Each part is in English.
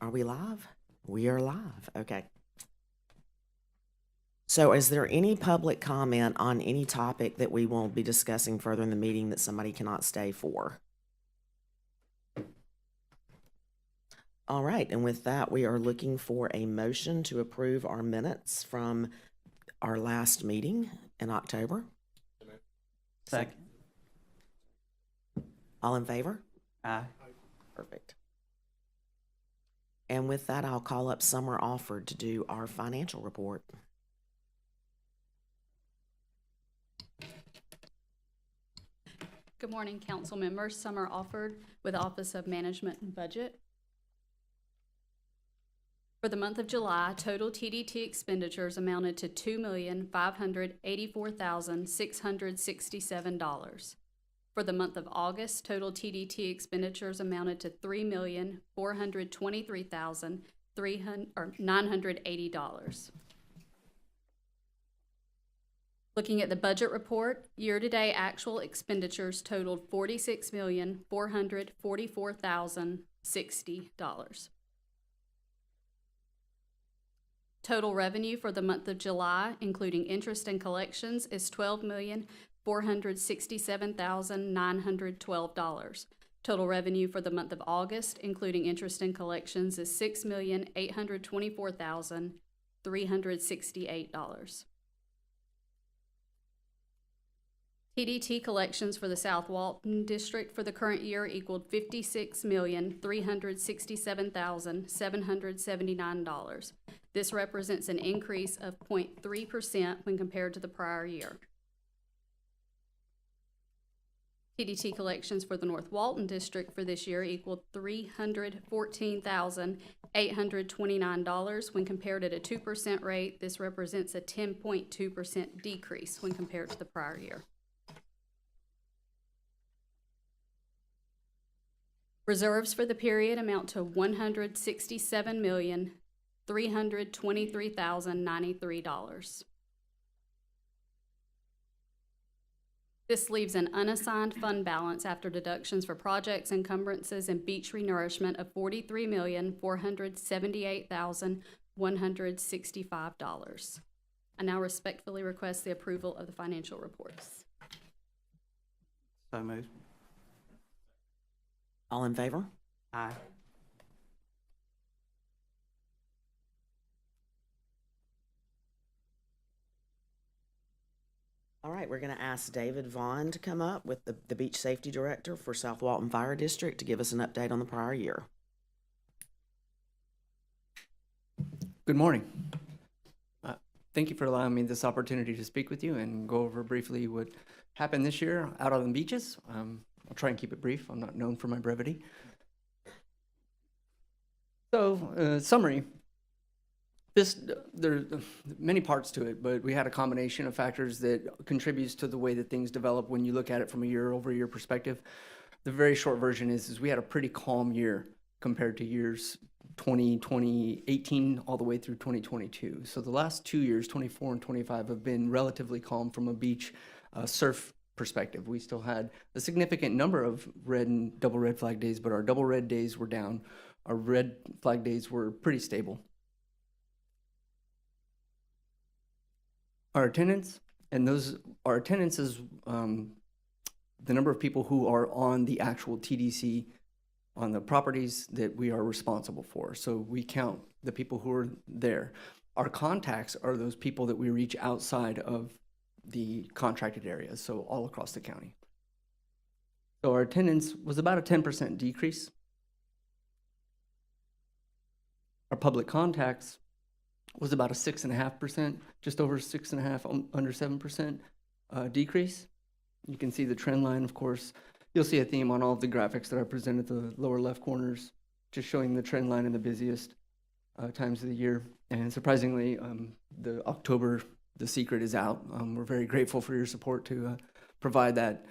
Are we live? We are live. Okay. So is there any public comment on any topic that we will be discussing further in the meeting that somebody cannot stay for? All right, and with that, we are looking for a motion to approve our minutes from our last meeting in October. Second. All in favor? Aye. Perfect. And with that, I'll call up Summer Alford to do our financial report. Good morning, council members. Summer Alford with Office of Management and Budget. For the month of July, total TDT expenditures amounted to $2,584,667. For the month of August, total TDT expenditures amounted to $3,423,980. Looking at the budget report, year-to-date actual expenditures totaled $46,444,060. Total revenue for the month of July, including interest and collections, is $12,467,912. Total revenue for the month of August, including interest and collections, is $6,824,368. TDT collections for the South Walton District for the current year equaled $56,367,779. This represents an increase of 0.3% when compared to the prior year. TDT collections for the North Walton District for this year equaled $314,829. When compared at a 2% rate, this represents a 10.2% decrease when compared to the prior year. Reserves for the period amount to $167,323,093. This leaves an unassigned fund balance after deductions for projects, encumbrances, and beach renourishment of $43,478,165. I now respectfully request the approval of the financial reports. So moved. All in favor? Aye. All right, we're going to ask David Vaughn to come up with the Beach Safety Director for South Walton Fire District to give us an update on the prior year. Good morning. Thank you for allowing me this opportunity to speak with you and go over briefly what happened this year out on the beaches. I'll try and keep it brief. I'm not known for my brevity. So, summary. There are many parts to it, but we had a combination of factors that contributes to the way that things develop when you look at it from a year-over-year perspective. The very short version is we had a pretty calm year compared to years 2018 all the way through 2022. So the last 2 years, 24 and 25, have been relatively calm from a beach surf perspective. We still had a significant number of red and double red flag days, but our double red days were down. Our red flag days were pretty stable. Our attendance, and our attendance is the number of people who are on the actual TDC on the properties that we are responsible for. So we count the people who are there. Our contacts are those people that we reach outside of the contracted areas, so all across the county. So our attendance was about a 10% decrease. Our public contacts was about a 6.5%, just over 6.5%, under 7% decrease. You can see the trend line, of course. You'll see a theme on all of the graphics that I present at the lower left corners, just showing the trend line in the busiest times of the year. And surprisingly, the October, the secret is out. We're very grateful for your support to provide that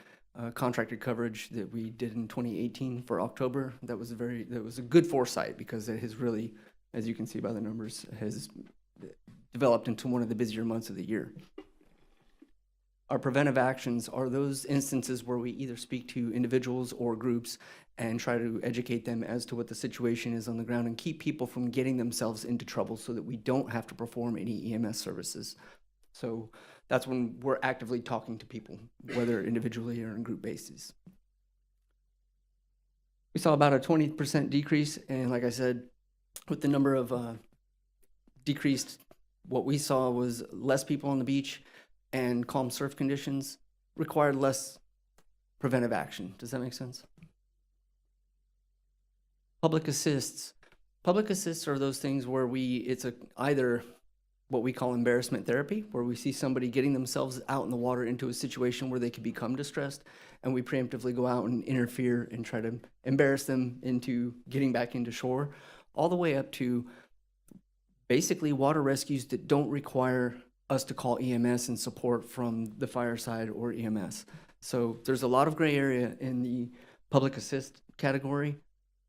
contracted coverage that we did in 2018 for October. That was a good foresight, because it has really, as you can see by the numbers, has developed into one of the busier months of the year. Our preventive actions are those instances where we either speak to individuals or groups and try to educate them as to what the situation is on the ground and keep people from getting themselves into trouble so that we don't have to perform any EMS services. So that's when we're actively talking to people, whether individually or in group basis. We saw about a 20% decrease, and like I said, with the number of decreased, what we saw was less people on the beach and calm surf conditions required less preventive action. Does that make sense? Public assists. Public assists are those things where it's either what we call embarrassment therapy, where we see somebody getting themselves out in the water into a situation where they could become distressed, and we preemptively go out and interfere and try to embarrass them into getting back into shore, all the way up to basically water rescues that don't require us to call EMS and support from the fire side or EMS. So there's a lot of gray area in the public assist category,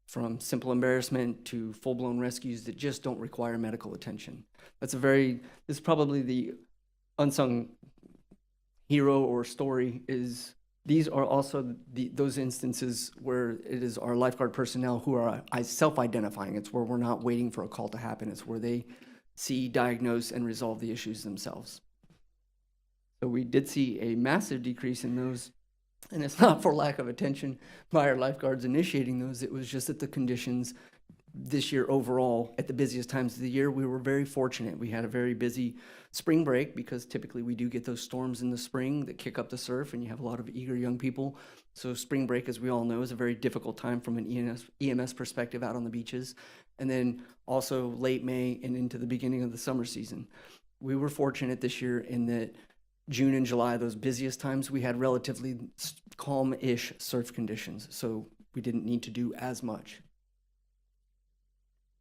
from simple embarrassment to full-blown rescues that just don't require medical attention. This is probably the unsung hero or story. Is these are also those instances where it is our lifeguard personnel who are self-identifying. It's where we're not waiting for a call to happen. It's where they see, diagnose, and resolve the issues themselves. So we did see a massive decrease in those, and it's not for lack of attention by our lifeguards initiating those. It was just that the conditions this year overall, at the busiest times of the year, we were very fortunate. We had a very busy spring break because typically we do get those storms in the spring that kick up the surf, and you have a lot of eager young people. So spring break, as we all know, is a very difficult time from an EMS perspective out on the beaches. And then also late May and into the beginning of the summer season. We were fortunate this year in that June and July, those busiest times, we had relatively calm-ish surf conditions, so we didn't need to do as much.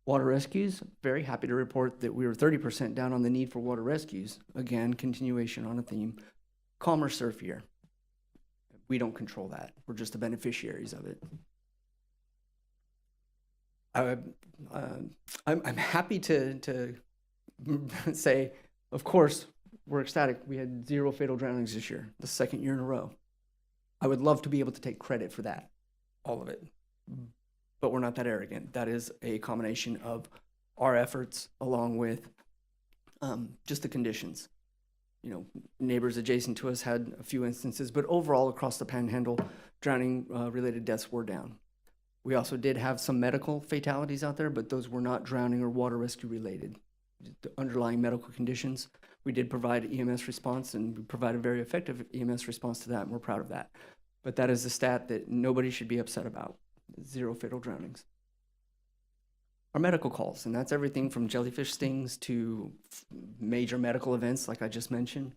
Water rescues, very happy to report that we were 30% down on the need for water rescues. Again, continuation on a theme. Calmer surf year. We don't control that. We're just the beneficiaries of it. I'm happy to say, of course, we're ecstatic. We had 0 fatal drownings this year, the second year in a row. I would love to be able to take credit for that, all of it. But we're not that arrogant. That is a combination of our efforts along with just the conditions. You know, neighbors adjacent to us had a few instances, but overall across the Panhandle, drowning related deaths were down. We also did have some medical fatalities out there, but those were not drowning or water rescue related. The underlying medical conditions, we did provide EMS response, and we provide a very effective EMS response to that, and we're proud of that. But that is a stat that nobody should be upset about. 0 fatal drownings. Our medical calls, and that's everything from jellyfish stings to major medical events like I just mentioned.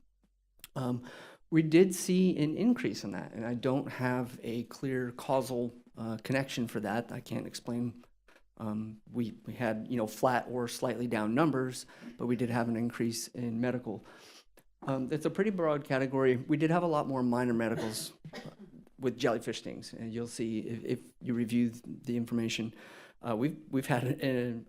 We did see an increase in that, and I don't have a clear causal connection for that. I can't explain. We had, flat or slightly down numbers, but we did have an increase in medical. It's a pretty broad category. We did have a lot more minor medicals with jellyfish stings, and you'll see if you review the information. We've had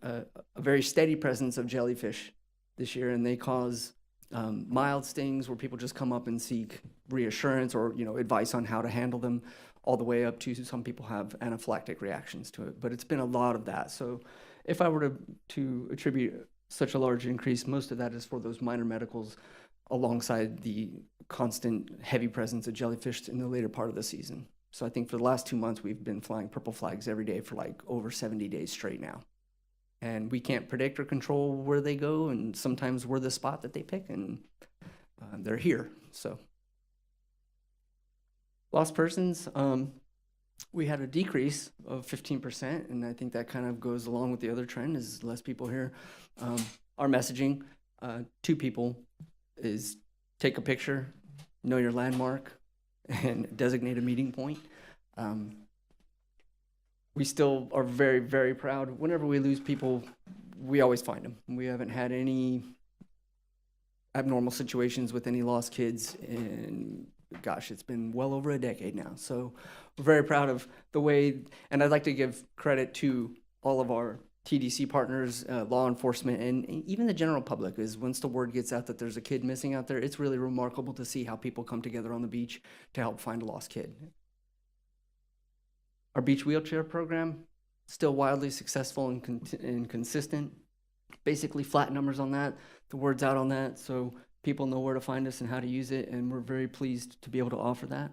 a very steady presence of jellyfish this year, and they cause mild stings where people just come up and seek reassurance or advice on how to handle them, all the way up to some people have anaphylactic reactions to it. But it's been a lot of that. So if I were to attribute such a large increase, most of that is for those minor medicals alongside the constant heavy presence of jellyfish in the later part of the season. So I think for the last 2 months, we've been flying purple flags every day for like over 70 days straight now. And we can't predict or control where they go, and sometimes we're the spot that they pick, and they're here. So lost persons, we had a decrease of 15%, and I think that kind of goes along with the other trend, is less people here. Our messaging to people is take a picture, know your landmark, and designate a meeting point. We still are very, very proud. Whenever we lose people, we always find them. We haven't had any abnormal situations with any lost kids in, gosh, it's been well over a decade now. So we're very proud of the way, and I'd like to give credit to all of our TDC partners, law enforcement, and even the general public. Is once the word gets out that there's a kid missing out there, it's really remarkable to see how people come together on the beach to help find a lost kid. Our beach wheelchair program, still wildly successful and consistent. Basically flat numbers on that. The word's out on that, so people know where to find us and how to use it, and we're very pleased to be able to offer that.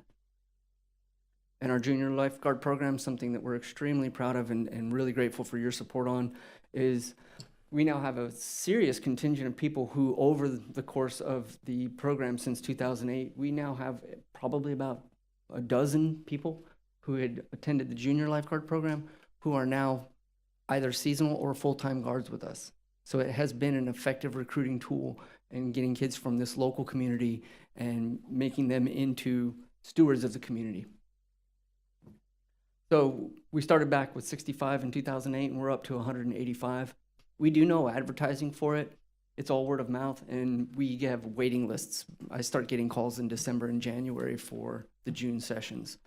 And our junior lifeguard program, something that we're extremely proud of and really grateful for your support on, is we now have a serious contingent of people who, over the course of the program since 2008, we now have probably about a dozen people who had attended the junior lifeguard program who are now either seasonal or full-time guards with us. So it has been an effective recruiting tool in getting kids from this local community and making them into stewards of the community. So we started back with 65 in 2008, and we're up to 185. We do no advertising for it. It's all word of mouth, and we have waiting lists. I start getting calls in December and January for the June sessions.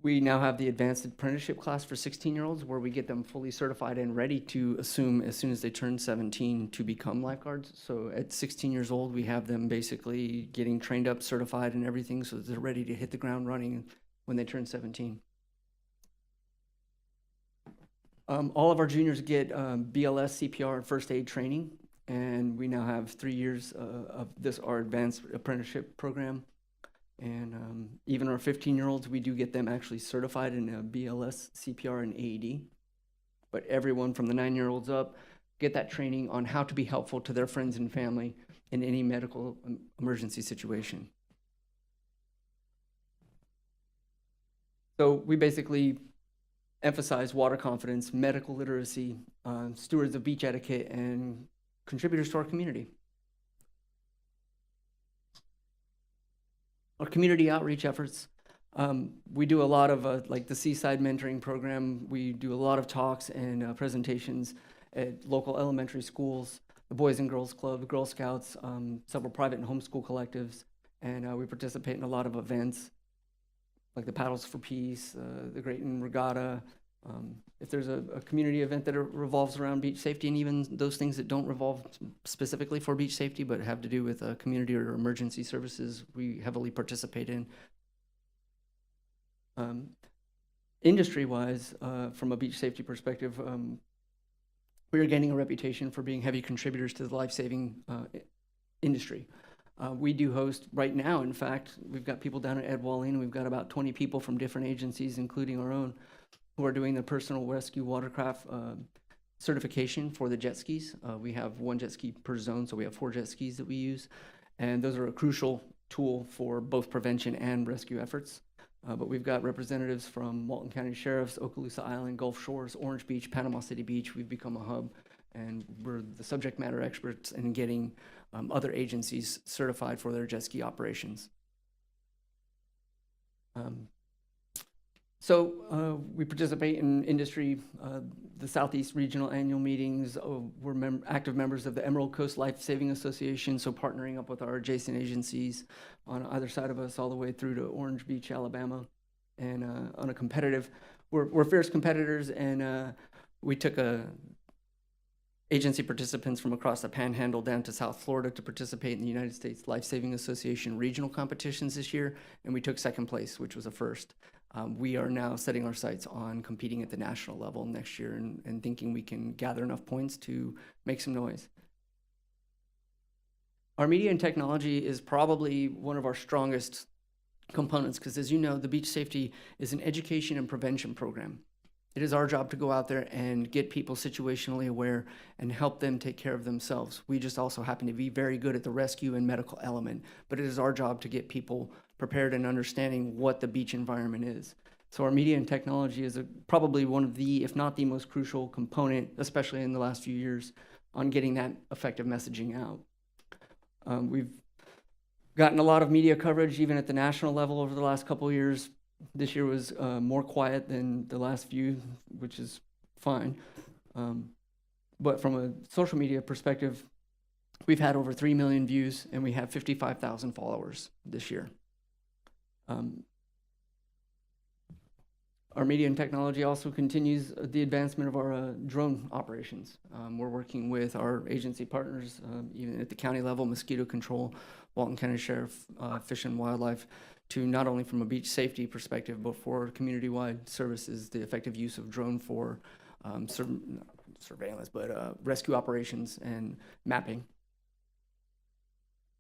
We now have the advanced apprenticeship class for 16-year-olds where we get them fully certified and ready to assume as soon as they turn 17 to become lifeguards. So at 16 years old, we have them basically getting trained up, certified and everything so that they're ready to hit the ground running when they turn 17. All of our juniors get BLS, CPR, and first aid training, and we now have 3 years of our advanced apprenticeship program. And even our 15-year-olds, we do get them actually certified in BLS, CPR, and AED. But everyone from the 9-year-olds up get that training on how to be helpful to their friends and family in any medical emergency situation. So we basically emphasize water confidence, medical literacy, stewards of beach etiquette, and contributors to our community. Our community outreach efforts, we do a lot of like the Seaside Mentoring Program. We do a lot of talks and presentations at local elementary schools, the Boys and Girls Club, the Girl Scouts, several private and homeschool collectives, and we participate in a lot of events like the Paddles for Peace, the Grayton Regatta. If there's a community event that revolves around beach safety, and even those things that don't revolve specifically for beach safety but have to do with community or emergency services, we heavily participate in. Industry-wise, from a beach safety perspective, we are gaining a reputation for being heavy contributors to the life-saving industry. We do host right now, in fact, we've got people down at Ed Walling. We've got about 20 people from different agencies, including our own, who are doing the personal rescue watercraft certification for the jet skis. We have 1 jet ski per zone, so we have 4 jet skis that we use. And those are a crucial tool for both prevention and rescue efforts. But we've got representatives from Walton County Sheriff's, Okaloosa Island, Gulf Shores, Orange Beach, Panama City Beach. We've become a hub, and we're the subject matter experts in getting other agencies certified for their jet ski operations. So we participate in industry, the Southeast Regional Annual Meetings. We're active members of the Emerald Coast Life Saving Association, so partnering up with our adjacent agencies on either side of us all the way through to Orange Beach, Alabama. And on a competitive, we're fierce competitors, and we took agency participants from across the Panhandle down to South Florida to participate in the United States Life Saving Association regional competitions this year, and we took 2nd place, which was a first. We are now setting our sights on competing at the national level next year and thinking we can gather enough points to make some noise. Our media and technology is probably one of our strongest components because, as you know, the beach safety is an education and prevention program. It is our job to go out there and get people situationally aware and help them take care of themselves. We just also happen to be very good at the rescue and medical element, but it is our job to get people prepared and understanding what the beach environment is. So our media and technology is probably one of the, if not the most crucial component, especially in the last few years, on getting that effective messaging out. We've gotten a lot of media coverage even at the national level over the last couple of years. This year was more quiet than the last few, which is fine. But from a social media perspective, we've had over 3 million views, and we have 55,000 followers this year. Our media and technology also continues the advancement of our drone operations. We're working with our agency partners, even at the county level, mosquito control, Walton County Sheriff, Fish and Wildlife, to not only from a beach safety perspective, but for community-wide services, the effective use of drone for surveillance, but rescue operations and mapping.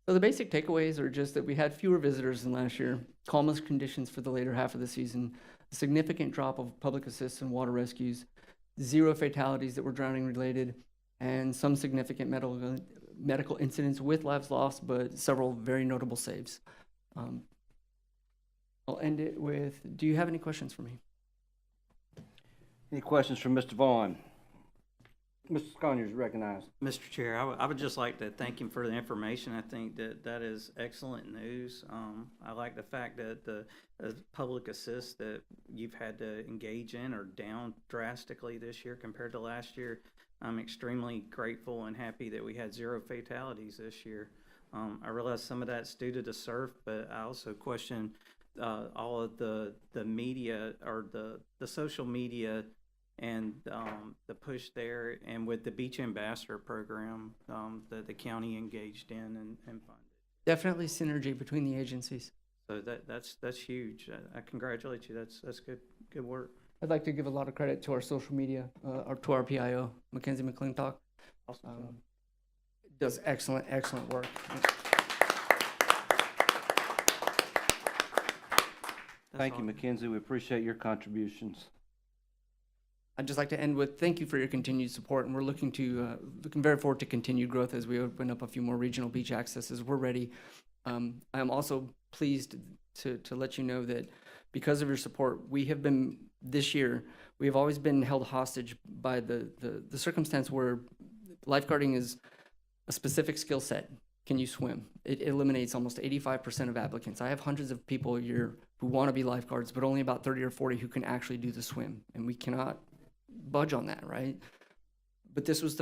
So the basic takeaways are just that we had fewer visitors than last year, calmest conditions for the later half of the season, a significant drop of public assists and water rescues, 0 fatalities that were drowning related, and some significant medical incidents with lives lost, but several very notable saves. I'll end it with, do you have any questions for me? Any questions from Mr. Vaughn? Mr. Conyers recognized. Mr. Chair, I would just like to thank him for the information. I think that is excellent news. I like the fact that the public assist that you've had to engage in are down drastically this year compared to last year. I'm extremely grateful and happy that we had 0 fatalities this year. I realize some of that's due to the surf, but I also question all of the media or the social media and the push there, and with the Beach Ambassador program that the county engaged in and funded. Definitely synergy between the agencies. So that's huge. I congratulate you. That's good work. I'd like to give a lot of credit to our social media, or to our PIO, Mackenzie McClintock. Does excellent work. Thank you, Mackenzie. We appreciate your contributions. I'd just like to end with thank you for your continued support, and we're looking very forward to continued growth as we open up a few more regional beach accesses. We're ready. I am also pleased to let you know that because of your support, this year, we have always been held hostage by the circumstance where lifeguarding is a specific skill set. Can you swim? It eliminates almost 85% of applicants. I have hundreds of people a year who want to be lifeguards, but only about 30 or 40 who can actually do the swim, and we cannot budge on that, right? But this was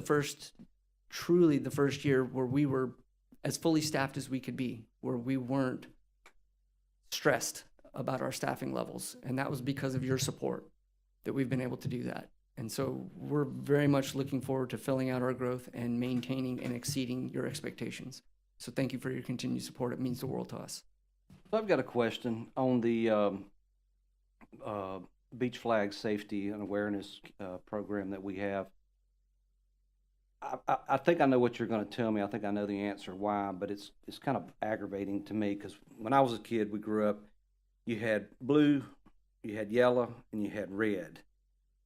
truly the first year where we were as fully staffed as we could be, where we weren't stressed about our staffing levels. And that was because of your support that we've been able to do that. And so we're very much looking forward to filling out our growth and maintaining and exceeding your expectations. So thank you for your continued support. It means the world to us. So I've got a question on the beach flag safety and awareness program that we have. I think I know what you're going to tell me. I think I know the answer why, but it's kind of aggravating to me because when I was a kid, we grew up, you had blue, you had yellow, and you had red.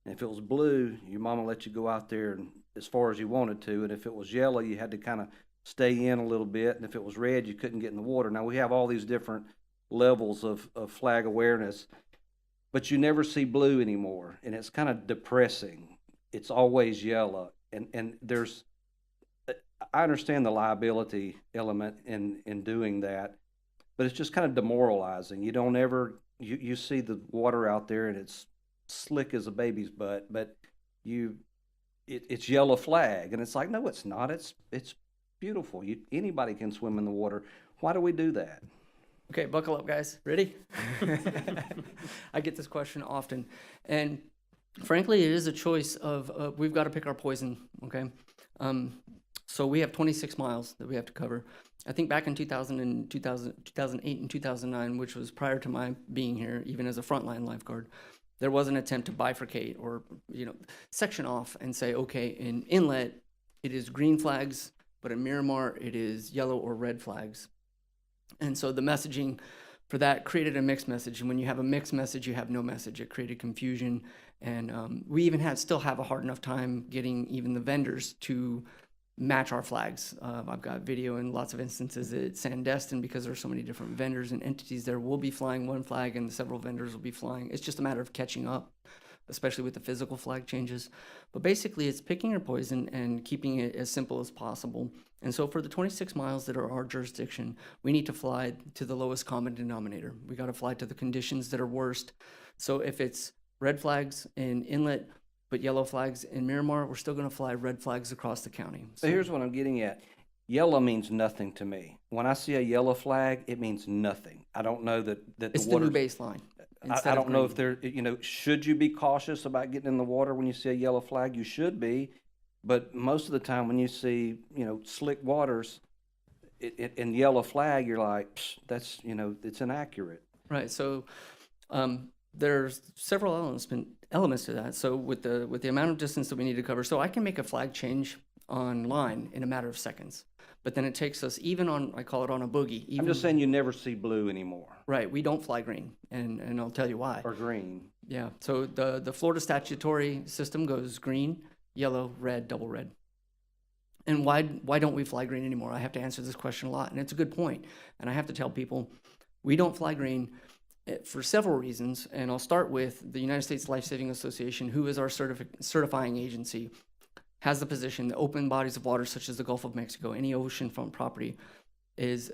And if it was blue, your mama let you go out there and as far as you wanted to, and if it was yellow, you had to kind of stay in a little bit, and if it was red, you couldn't get in the water. Now, we have all these different levels of flag awareness, but you never see blue anymore, and it's kind of depressing. It's always yellow, and there's, I understand the liability element in doing that, but it's just kind of demoralizing. You don't ever, you see the water out there, and it's slick as a baby's butt, but it's yellow flag, and it's like, no, it's not. It's beautiful. Anybody can swim in the water. Why do we do that? Okay, buckle up, guys. Ready? I get this question often. And frankly, it is a choice of, we've got to pick our poison, okay? So we have 26 miles that we have to cover. I think back in 2008 and 2009, which was prior to my being here, even as a frontline lifeguard, there was an attempt to bifurcate or, section off and say, okay, in inlet, it is green flags, but in Miramar, it is yellow or red flags. And so the messaging for that created a mixed message. And when you have a mixed message, you have no message. It created confusion. And we even still have a hard enough time getting even the vendors to match our flags. I've got video in lots of instances at Sandestin, because there's so many different vendors and entities there. We'll be flying one flag and several vendors will be flying. It's just a matter of catching up, especially with the physical flag changes. But basically, it's picking your poison and keeping it as simple as possible. And so for the 26 miles that are our jurisdiction, we need to fly to the lowest common denominator. We got to fly to the conditions that are worst. So if it's red flags in inlet, but yellow flags in Miramar, we're still going to fly red flags across the county. So here's what I'm getting at. Yellow means nothing to me. When I see a yellow flag, it means nothing. I don't know that it's the water. The new baseline. instead I of don't know if green. there, should you be cautious about getting in the water when you see a yellow flag? You should be, but most of the time when you see, slick waters and yellow flag, you're like, "Psh, that's, it's inaccurate." Right. So there's several elements to that. So with the amount of distance that we need to cover, so I can make a flag change online in a matter of seconds. But then it takes us even on, I call it on a boogie. I'm Even, just saying you never see blue anymore right. We don't fly green, and I'll tell you why. or green. Yeah. So the Florida statutory system goes green, yellow, red, double red. And why don't we fly green anymore? I have to answer this question a lot, and it's a good point. And I have to tell people we don't fly green for several reasons. And I'll start with the United States Life Saving Association, who is our certifying agency, has the position that open bodies of water such as the Gulf of Mexico, any oceanfront property, it's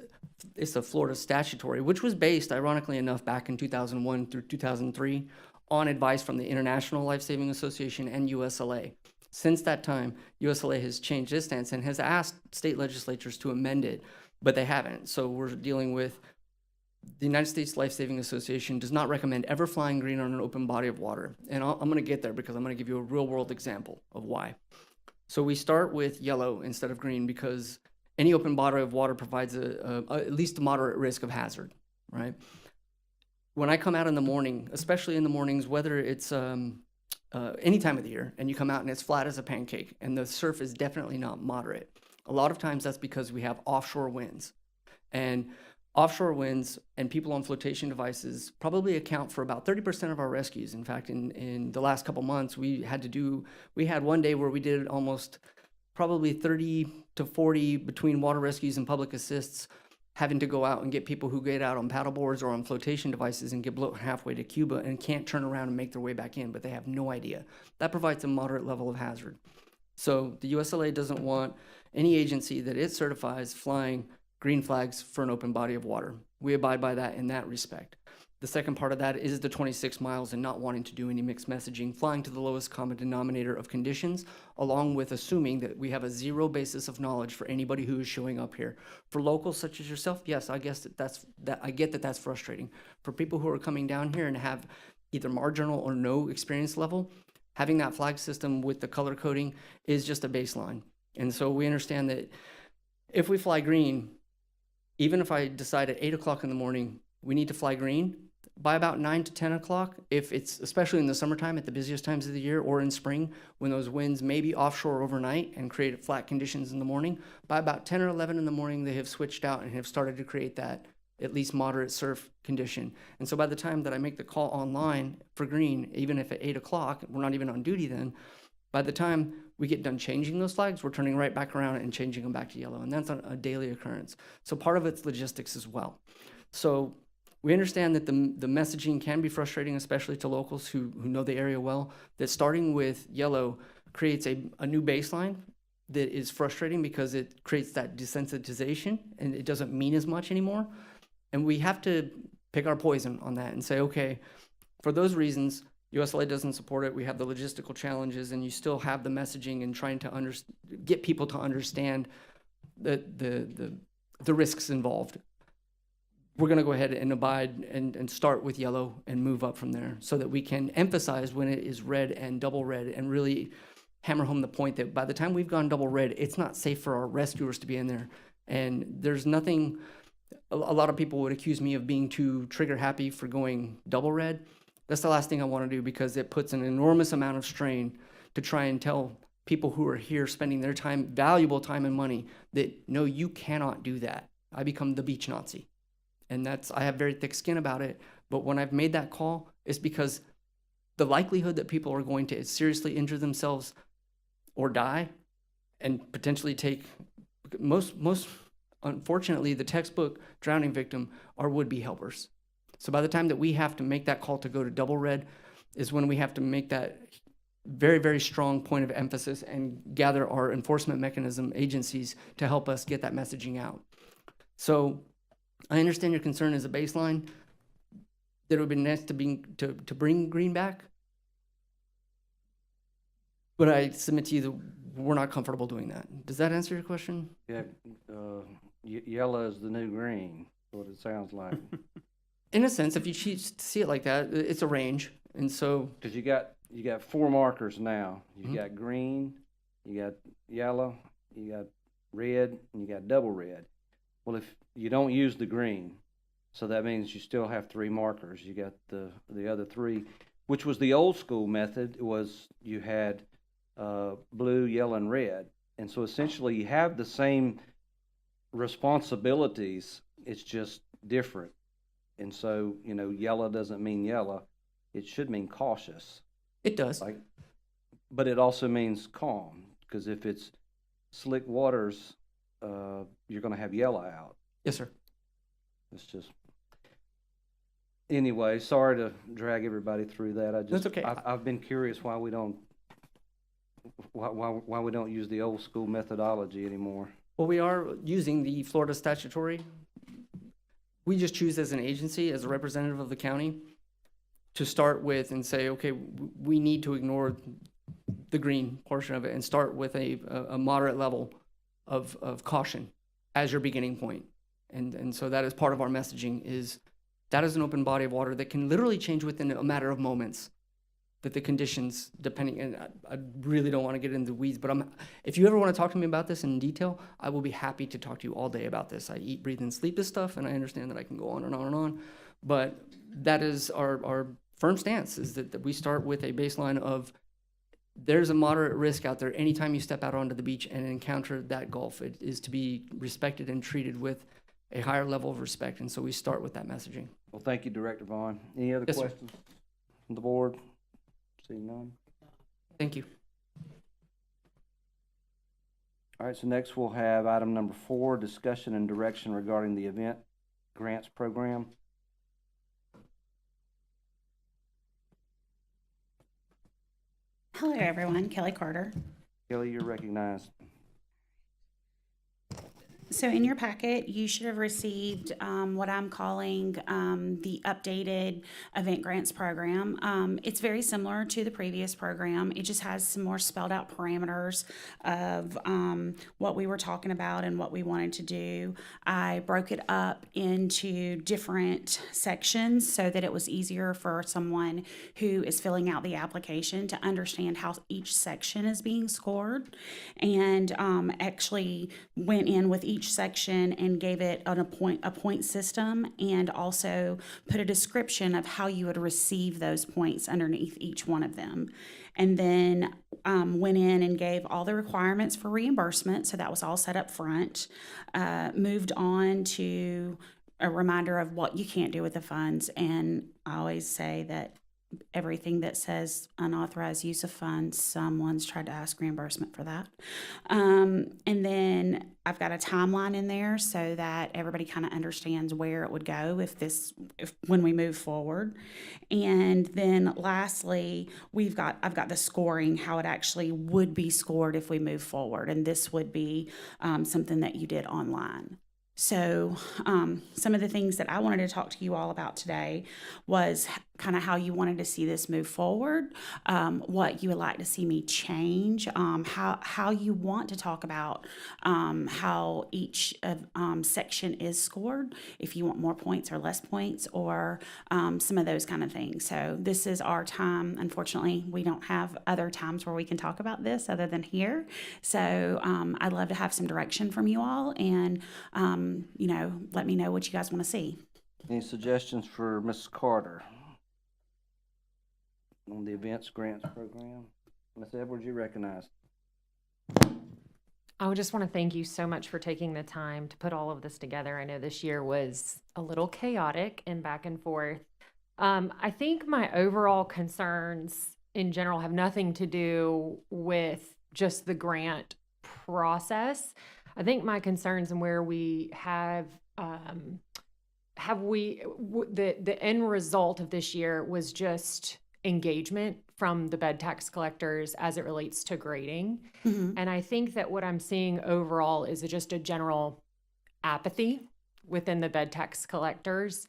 a Florida statutory, which was based, ironically enough, back in 2001 through 2003 on advice from the International Life Saving Association and USLA. Since that time, USLA has changed its stance and has asked state legislatures to amend it, but they haven't. So we're dealing with the United States Life Saving Association does not recommend ever flying green on an open body of water. And I'm going to get there because I'm going to give you a real world example of why. So we start with yellow instead of green because any open body of water provides at least a moderate risk of hazard, right? When I come out in the morning, especially in the mornings, whether it's any time of the year, and you come out and it's flat as a pancake, and the surf is definitely not moderate. A lot of times that's because we have offshore winds. And offshore winds and people on flotation devices probably account for about 30% of our rescues. In fact, in the last couple months, we had one day where we did almost probably 30 to 40 between water rescues and public assists, having to go out and get people who get out on paddle boards or on flotation devices and get blown halfway to Cuba and can't turn around and make their way back in, but they have no idea. That provides a moderate level of hazard. So the USLA doesn't want any agency that it certifies flying green flags for an open body of water. We abide by that in that respect. The second part of that is the 26 miles and not wanting to do any mixed messaging, flying to the lowest common denominator of conditions, along with assuming that we have a zero basis of knowledge for anybody who is showing up here. For locals such as yourself, yes, I guess I get that that's frustrating. For people who are coming down here and have either marginal or no experience level, having that flag system with the color coding is just a baseline. And so we understand that if we fly green, even if I decide at 8 o'clock in the morning we need to fly green, by about 9 to 10 o'clock, if it's especially in the summertime at the busiest times of the year or in spring when those winds may be offshore overnight and create flat conditions in the morning, by about 10 or 11 in the morning they have switched out and have started to create that at least moderate surf condition. And so by the time that I make the call online for green, even if at 8 o'clock, we're not even on duty then, by the time we get done changing those flags, we're turning right back around and changing them back to yellow. And that's a daily occurrence. So part of it's logistics as well. So we understand that the messaging can be frustrating, especially to locals who know the area well, that starting with yellow creates a new baseline that is frustrating because it creates that desensitization and it doesn't mean as much anymore. And we have to pick our poison on that and say, okay, for those reasons, USLA doesn't support it. We have the logistical challenges and you still have the messaging and trying to get people to understand the risks involved. We're going to go ahead and abide and start with yellow and move up from there so that we can emphasize when it is red and double red and really hammer home the point that by the time we've gone double red, it's not safe for our rescuers to be in there. And there's nothing, a lot of people would accuse me of being too trigger happy for going double red. That's the last thing I want to do because it puts an enormous amount of strain to try and tell people who are here spending their time, valuable time and money, that no, you cannot do that. I become the beach Nazi. And I have very thick skin about it. But when I've made that call, it's because the likelihood that people are going to seriously injure themselves or die and potentially take most unfortunately, the textbook drowning victim are would-be helpers. So by the time that we have to make that call to go to double red is when we have to make that very, very strong point of emphasis and gather our enforcement mechanism agencies to help us get that messaging out. So I understand your concern as a baseline, that it would be nice to bring green back. But I submit to you that we're not comfortable doing that. Does that answer your question? Yeah, yellow is the new green, is what it sounds like. In a sense, if you see it like that, it's a range. And so, Because you got 4 markers now. You Mhm. got green, you got yellow, you got red, and you got double red. Well, if you don't use the green, so that means you still have 3 markers. You got the other 3, which was the old school method. Was you had blue, yellow, and red, and so essentially you have the same responsibilities. It's just different. And so, yellow doesn't mean yellow. It should mean cautious. it does. Like, but it also means calm, because if it's slick waters, you're going to have yellow out. Yes, sir. It's just, anyway, sorry to drag everybody through that. That's okay. I've been curious why we don't use the old school methodology anymore. Well, we are using the Florida statutory. We just choose as an agency, as a representative of the county, to start with and say, okay, we need to ignore the green portion of it and start with a moderate level of caution as your beginning point. And so that is part of our messaging, is that is an open body of water that can literally change within a matter of moments. That the conditions, depending, and I really don't want to get into the weeds, but if you ever want to talk to me about this in detail, I will be happy to talk to you all day about this. I eat, breathe, and sleep this stuff, and I understand that I can go on and on and on. But that is our firm stance, is that we start with a baseline of there's a moderate risk out there anytime you step out onto the beach and encounter that Gulf. It is to be respected and treated with a higher level of respect, and so we start with that messaging. Well, thank you, Director Vaughn. Any other Yes, sir. questions from the board? Seeing none. Thank you. All right, so next we'll have item number 4, discussion and direction regarding the event grants program. Hello, everyone. Kelly Carter. Kelly, you're recognized. So in your packet, you should have received what I'm calling the updated event grants program. It's very similar to the previous program. It just has some more spelled out parameters of what we were talking about and what we wanted to do. I broke it up into different sections so that it was easier for someone who is filling out the application to understand how each section is being scored, and actually went in with each section and gave it a point system, and also put a description of how you would receive those points underneath each one of them. And then went in and gave all the requirements for reimbursement, so that was all set up front. Moved on to a reminder of what you can't do with the funds, and I always say that everything that says unauthorized use of funds, someone's tried to ask reimbursement for that. And then I've got a timeline in there so that everybody kind of understands where it would go when we move forward. And then lastly, I've got the scoring, how it actually would be scored if we move forward. And this would be something that you did online. So some of the things that I wanted to talk to you all about today was kind of how you wanted to see this move forward, what you would like to see me change, how you want to talk about how each section is scored, if you want more points or less points, or some of those kind of things. So this is our time. Unfortunately, we don't have other times where we can talk about this other than here. So I'd love to have some direction from you all, and let me know what you guys want to see. Any suggestions for Mrs. Carter on the events grants program? Ms. Edwards, you recognized. I would just want to thank you so much for taking the time to put all of this together. I know this year was a little chaotic and back and forth. I think my overall concerns in general have nothing to do with just the grant process. I think my concerns and where we the end result of this year was just engagement from the bed tax collectors as it relates to grading. Mm-hmm. And I think that what I'm seeing overall is just a general apathy within the bed tax collectors.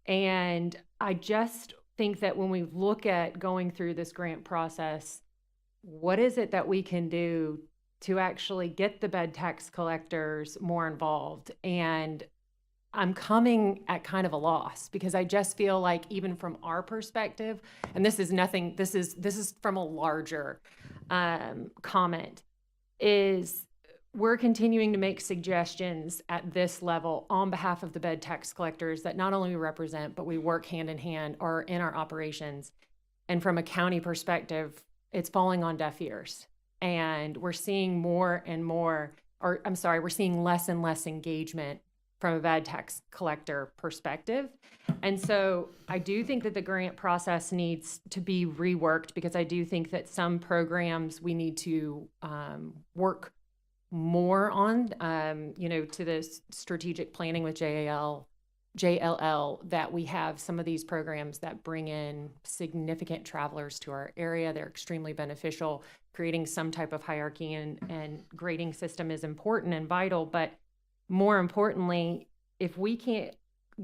And I just think that when we look at going through this grant process, what is it that we can do to actually get the bed tax collectors more involved? And I'm coming at kind of a loss because I just feel like even from our perspective, and this is nothing, this is from a larger comment, is we're continuing to make suggestions at this level on behalf of the bed tax collectors that not only we represent, but we work hand in hand or in our operations. And from a county perspective, it's falling on deaf ears. And we're seeing more and more, or I'm sorry, we're seeing less and less engagement from a bad tax collector perspective. And so I do think that the grant process needs to be reworked because I do think that some programs we need to work more on, to the strategic planning with JLL, that we have some of these programs that bring in significant travelers to our area. They're extremely beneficial. Creating some type of hierarchy and grading system is important and vital, but more importantly, if we can't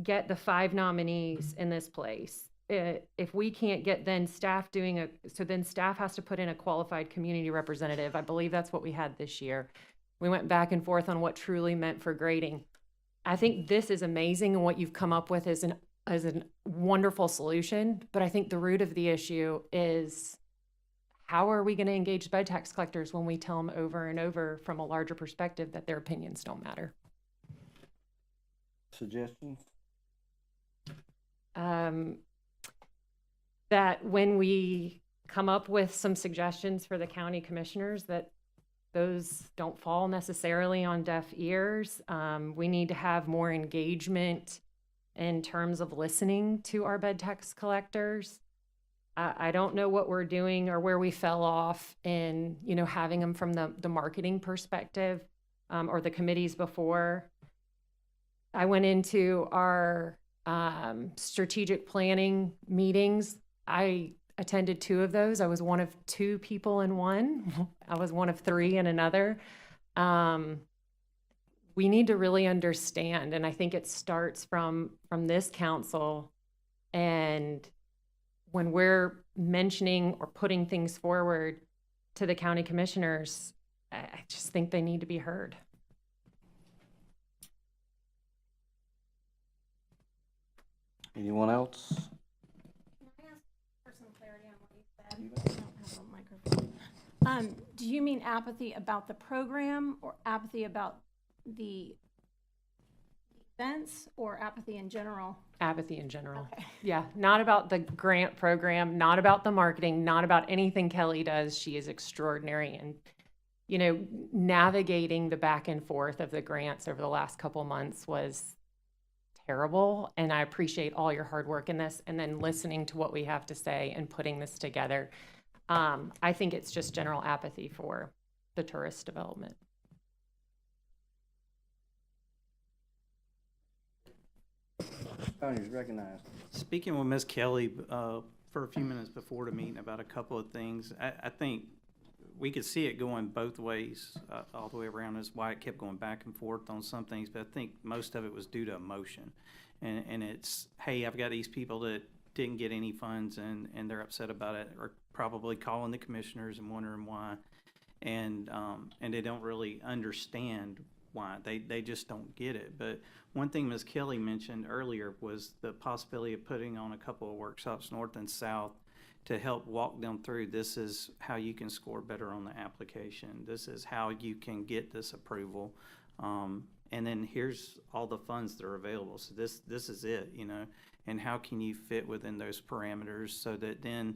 get the 5 nominees in this place, if we can't get then staff then staff has to put in a qualified community representative. I believe that's what we had this year. We went back and forth on what truly meant for grading. I think this is amazing, and what you've come up with is a wonderful solution, but I think the root of the issue is how are we going to engage bed tax collectors when we tell them over and over from a larger perspective that their opinions don't matter? Suggestions? That when we come up with some suggestions for the county commissioners, that those don't fall necessarily on deaf ears. We need to have more engagement in terms of listening to our bed tax collectors. I don't know what we're doing or where we fell off in, having them from the marketing perspective or the committees before. I went into our strategic planning meetings. I attended 2 of those. I was one of 2 people in one. I was one of 3 in another. We need to really understand, and I think it starts from this council. And when we're mentioning or putting things forward to the county commissioners, I just think they need to be heard. Anyone else? Can I ask for some clarity on what you said? I don't have a microphone. Do you mean apathy about the program or apathy about the events or apathy in general? Apathy in general. Okay. Yeah, not about the grant program, not about the marketing, not about anything Kelly does. She is extraordinary. And, navigating the back and forth of the grants over the last couple months was terrible. And I appreciate all your hard work in this, and then listening to what we have to say and putting this together. I think it's just general apathy for the tourist development. County is recognized. Speaking with Ms. Kelly for a few minutes before the meeting about a couple of things, I think we could see it going both ways all the way around. Is why it kept going back and forth on some things, but I think most of it was due to emotion. And it's, hey, I've got these people that didn't get any funds and they're upset about it, or probably calling the commissioners and wondering why. And they don't really understand why. They just don't get it. But one thing Ms. Kelly mentioned earlier was the possibility of putting on a couple of workshops north and south to help walk them through. This is how you can score better on the application. This is how you can get this approval. And then here's all the funds that are available. So this is it, and how can you fit within those parameters so that then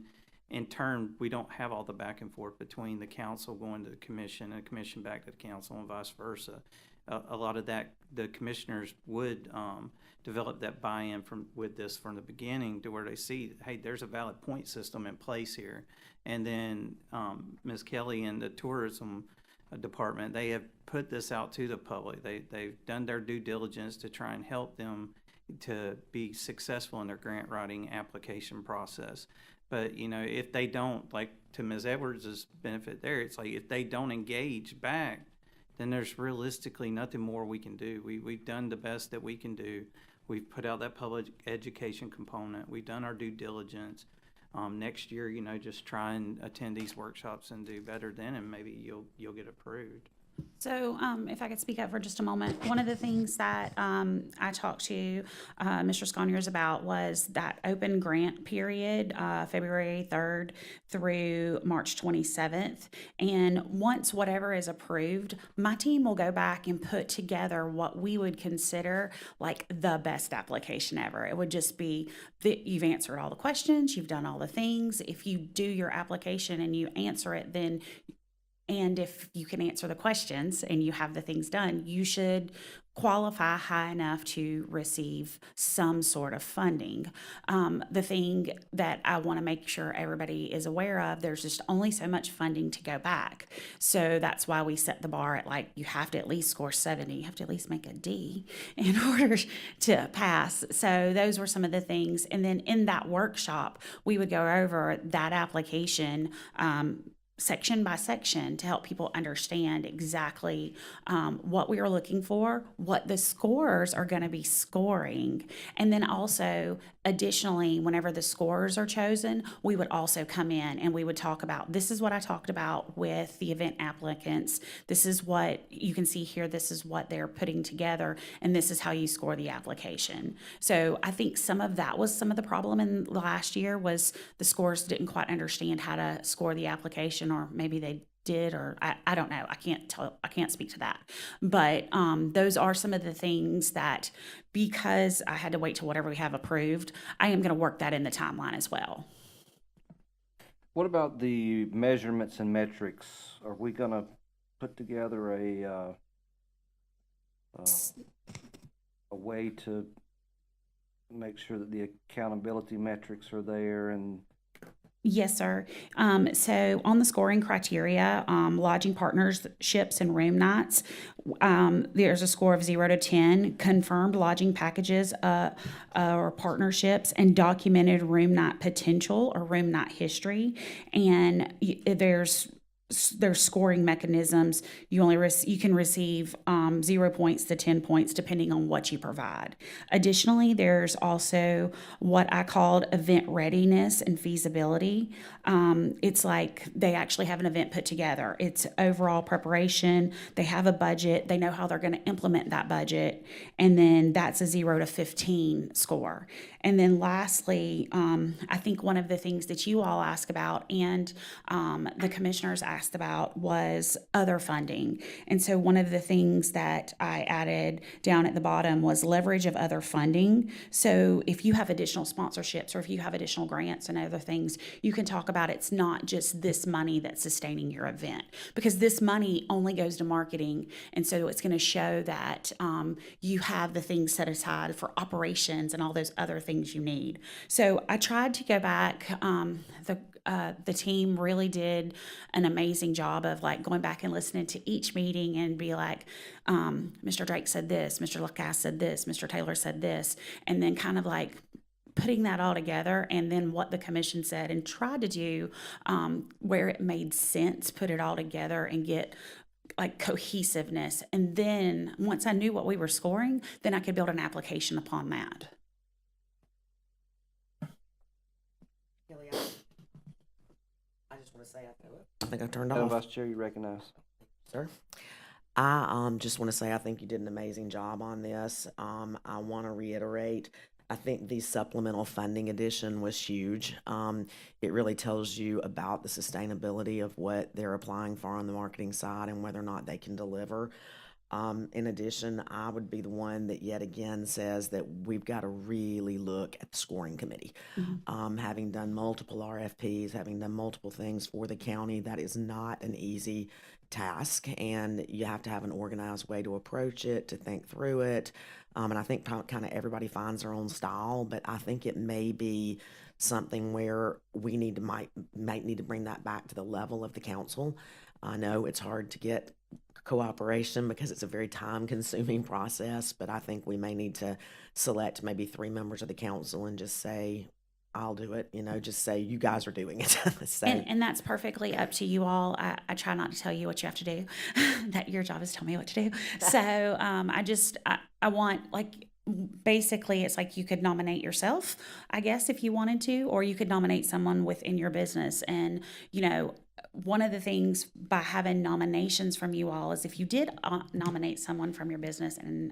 in turn, we don't have all the back and forth between the council going to the commission and the commission back to the council and vice versa. A lot of that, the commissioners would develop that buy-in with this from the beginning, to where they see, hey, there's a valid point system in place here. And then Ms. Kelly and the tourism department, they have put this out to the public. They've done their due diligence to try and help them to be successful in their grant writing application process. But, if they don't, like to Ms. Edwards' benefit there, it's like if they don't engage back, then there's realistically nothing more we can do. We've done the best that we can do. We've put out that public education component. We've done our due diligence. Next year, just try and attend these workshops and do better then, and maybe you'll get approved. So, if I could speak up for just a moment, one of the things that I talked to Mr. Sconiers about was that open grant period, February 3rd through March 27th. And once whatever is approved, my team will go back and put together what we would consider like the best application ever. It would just be that you've answered all the questions, you've done all the things. If you do your application and you answer it, then and if you can answer the questions and you have the things done, you should qualify high enough to receive some sort of funding. The thing that I want to make sure everybody is aware of, there's just only so much funding to go back. So that's why we set the bar at like, you have to at least score 70, you have to at least make a D in order to pass. So those were some of the things. And then in that workshop, we would go over that application, section by section to help people understand exactly what we are looking for, what the scorers are going to be scoring. And then also, additionally, whenever the scorers are chosen, we would also come in and we would talk about, this is what I talked about with the event applicants. This is what you can see here. This is what they're putting together. And this is how you score the application. So I think some of that was some of the problem in last year was the scorers didn't quite understand how to score the application, or maybe they did, or I don't know. I can't speak to that. But those are some of the things that, because I had to wait till whatever we have approved, I am going to work that in the timeline as well. What about the measurements and metrics? Are we gonna put together a way to make sure that the accountability metrics are there? And Yes, sir. So on the scoring criteria, lodging partnerships and room nights, there's a score of 0 to 10. Confirmed lodging packages or partnerships, and documented room night potential or room night history. And there's scoring mechanisms. You can receive 0 points to 10 points depending on what you provide. Additionally, there's also what I called event readiness and feasibility. It's like they actually have an event put together. It's overall preparation. They have a budget. They know how they're going to implement that budget. And then that's a 0 to 15 score. And then lastly, I think one of the things that you all asked about and the commissioners asked about was other funding. And so one of the things that I added down at the bottom was leverage of other funding. So if you have additional sponsorships or if you have additional grants and other things, you can talk about it's not just this money that's sustaining your event, because this money only goes to marketing. And so it's going to show that you have the things set aside for operations and all those other things you need. So I tried to go back. The team really did an amazing job of like going back and listening to each meeting and be like, Mr. Drake said this, Mr. Lacasse said this, Mr. Taylor said this, and then kind of like putting that all together, and then what the commission said, and tried to do where it made sense, put it all together and get like cohesiveness. And then once I knew what we were scoring, then I could build an application upon that. I just want to say, I think I turned Madam off. Vice Chair, you recognize. Sir? I just want to say I think you did an amazing job on this. I want to reiterate, I think the supplemental funding addition was huge. It really tells you about the sustainability of what they're applying for on the marketing side and whether or not they can deliver. In addition, I would be the one that yet again says that we've got to really look at the scoring committee. Having done multiple RFPs, having done multiple things for the county, that is not an easy task, and you have to have an organized way to approach it, to think through it. And I think kind of everybody finds their own style, but I think it may be something where we might need to bring that back to the level of the council. I know it's hard to get cooperation because it's a very time-consuming process, but I think we may need to select maybe 3 members of the council and just say, I'll do it, just say you guys are doing it. So, and that's perfectly up to you all. I try not to tell you what you have to do. That your job is to tell me what to do. So I want, like, basically it's like you could nominate yourself, I guess, if you wanted to, or you could nominate someone within your business. And, one of the things by having nominations from you all is if you did nominate someone from your business, and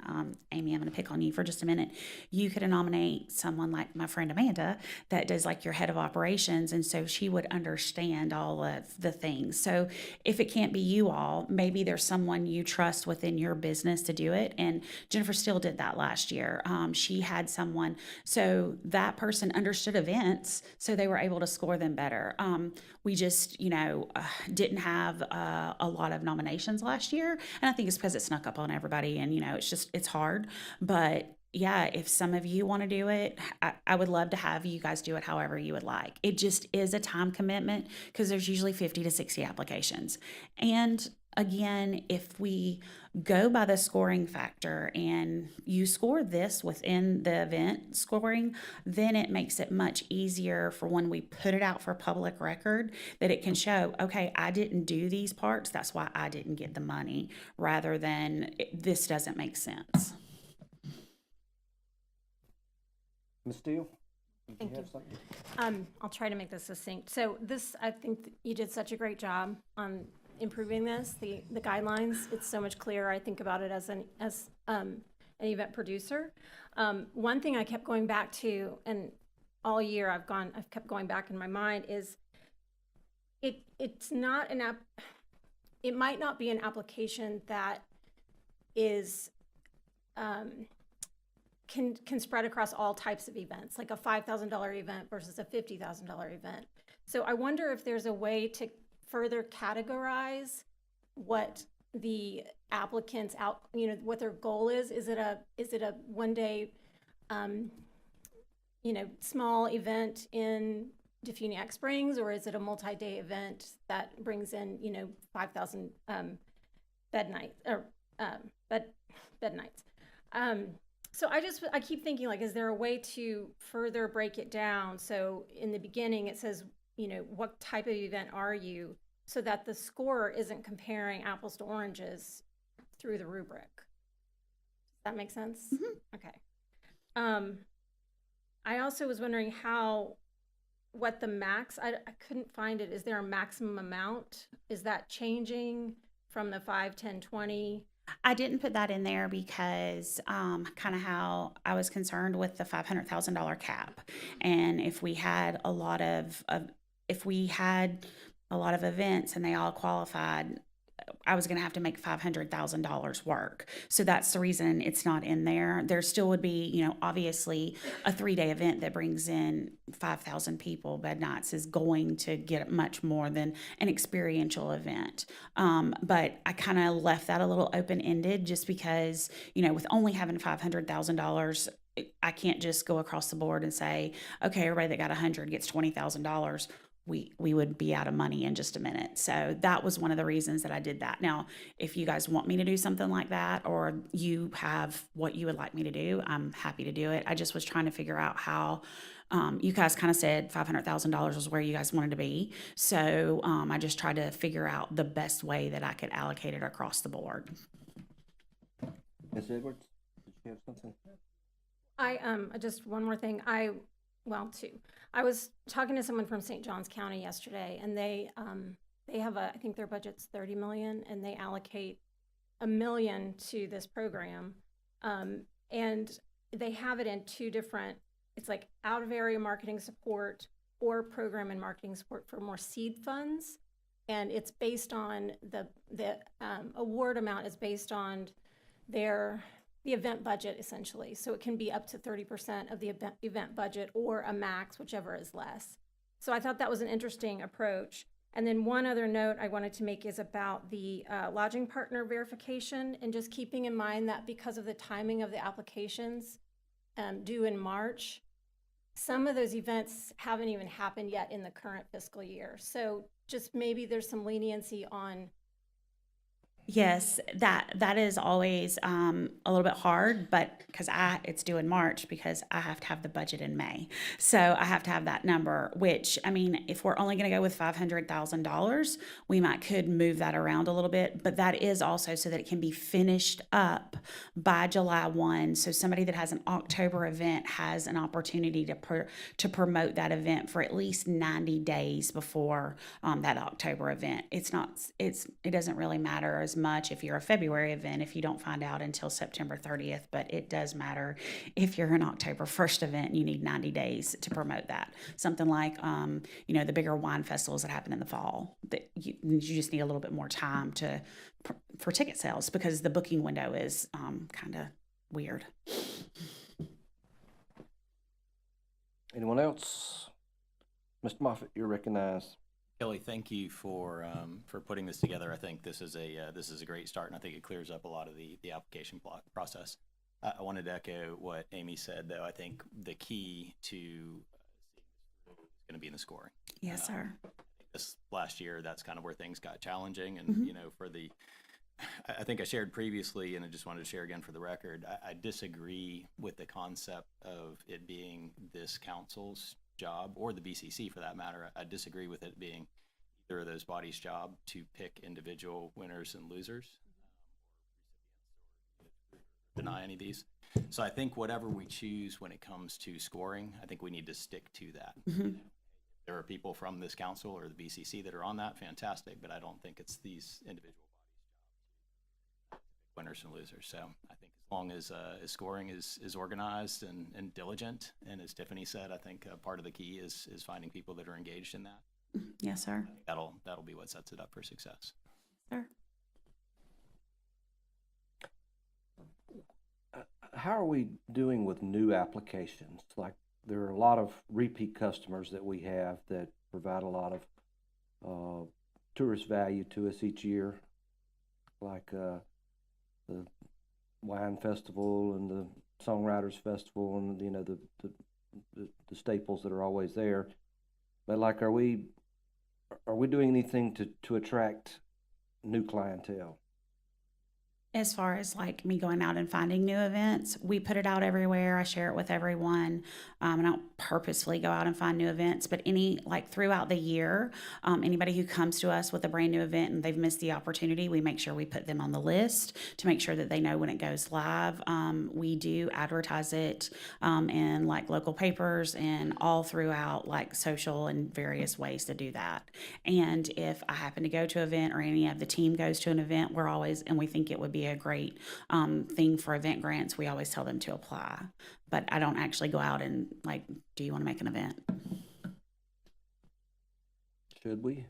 Amy, I'm going to pick on you for just a minute, you could nominate someone like my friend Amanda that does like your head of operations, and so she would understand all of the things. So if it can't be you all, maybe there's someone you trust within your business to do it. And Jennifer Steele did that last year. She had someone, so that person understood events, so they were able to score them better. We just, didn't have a lot of nominations last year. And I think it's because it snuck up on everybody, and, it's hard. But yeah, if some of you want to do it, I would love to have you guys do it however you would like. It just is a time commitment because there's usually 50 to 60 applications. And again, if we go by the scoring factor and you score this within the event scoring, then it makes it much easier for when we put it out for public record that it can show, okay, I didn't do these parts, that's why I didn't get the money, rather than this doesn't make sense. Ms. Steele? did Thank have you. something? I'll try to make this succinct. So this, I think you did such a great job on improving this, the guidelines. It's so much clearer. I think about it as an event producer. One thing I kept going back to, and all year I've kept going back in my mind, is it's not it might not be an application that is can spread across all types of events, like a $5,000 event versus a $50,000 event. So I wonder if there's a way to further categorize what the applicants what their goal is. Is it a one day, small event in Defuniak Springs, or is it a multi-day event that brings in, 5,000 bed nights or bed nights? So I keep thinking, like, is there a way to further break it down? So in the beginning it says, what type of event are you, so that the scorer isn't comparing apples to oranges through the rubric. Does that make sense? Mm-hmm. Okay. I also was wondering what the max, I couldn't find it. Is there a maximum amount? Is that changing from the 5, 10, 20? I didn't put that in there because kind of how I was concerned with the $500,000 cap. And if we had a lot of events and they all qualified, I was going to have to make $500,000 work. So that's the reason it's not in there. There still would be, obviously a 3-day event that brings in 5,000 people, bed nights, is going to get much more than an experiential event. But I kind of left that a little open-ended just because, with only having $500,000, I can't just go across the board and say, okay, everybody that got 100 gets $20,000. We would be out of money in just a minute. So that was one of the reasons that I did that. Now, if you guys want me to do something like that, or you have what you would like me to do, I'm happy to do it. I just was trying to figure out how, you guys kind of said $500,000 was where you guys wanted to be. So I just tried to figure out the best way that I could allocate it across the board. Ms. Edwards, did you have something? Just one more thing. Two. I was talking to someone from St. Johns County yesterday, and they have I think their budget's $30 million, and they allocate $1 million to this program, and they have it in 2 different. It's like out of area marketing support or program and marketing support for more seed funds, and it's based on the award amount is based on the event budget, essentially. So it can be up to 30% of the event budget, or a max, whichever is less. So I thought that was an interesting approach. And then one other note I wanted to make is about the lodging partner verification, and just keeping in mind that because of the timing of the applications due in March, some of those events haven't even happened yet in the current fiscal year. So just maybe there's some leniency on Yes, that is always a little bit hard, but because it's due in March because I have to have the budget in May, so I have to have that number. Which I mean, if we're only going to go with $500,000, we could move that around a little bit, but that is also so that it can be finished up by July 1. So somebody that has an October event has an opportunity to promote that event for at least 90 days before that October event. It doesn't really matter as much if you're a February event if you don't find out until September 30th, but it does matter if you're an October 1st event, you need 90 days to promote that. Something like, the bigger wine festivals that happen in the fall, that you just need a little bit more time for ticket sales because the booking window is kind of weird. Anyone else? Mr. Moffett, you're recognized. Kelly, thank you for putting this together. I think this is a great start, and I think it clears up a lot of the application process. I wanted to echo what Amy said, though. I think the key to is going to be in the scoring. Yes, sir. This last year, that's kind of where things got challenging, and I think I shared previously, and I just wanted to share again for the record. I disagree with the concept of it being this council's job, or the BCC for that matter. I disagree with it being either of those bodies' job to pick individual winners and losers, deny any of these. So I think whatever we choose when it comes to scoring, I think we need to stick to that. There are people from this council or the BCC that are on that, fantastic, but I don't think it's these individual bodies' job, winners and losers. So I think as long as scoring is organized and diligent, and as Tiffany said, I think part of the key is finding people that are engaged in that. Yes, sir. That'll be what sets it up for success. Sir. How are we doing with new applications? Like, there are a lot of repeat customers that we have that provide a lot of tourist value to us each year, like the Wine Festival and the Songwriters Festival, and the staples that are always there. But like, are we doing anything to attract new clientele? As far as like me going out and finding new events, we put it out everywhere. I share it with everyone. I don't purposefully go out and find new events, but throughout the year, anybody who comes to us with a brand new event and they've missed the opportunity, we make sure we put them on the list to make sure that they know when it goes live. We do advertise it in like local papers and all throughout like social and various ways to do that. And if I happen to go to an event or any of the team goes to an event, and we think it would be a great thing for event grants, we always tell them to apply. But I don't actually go out and like, do you want to make an event? Should we?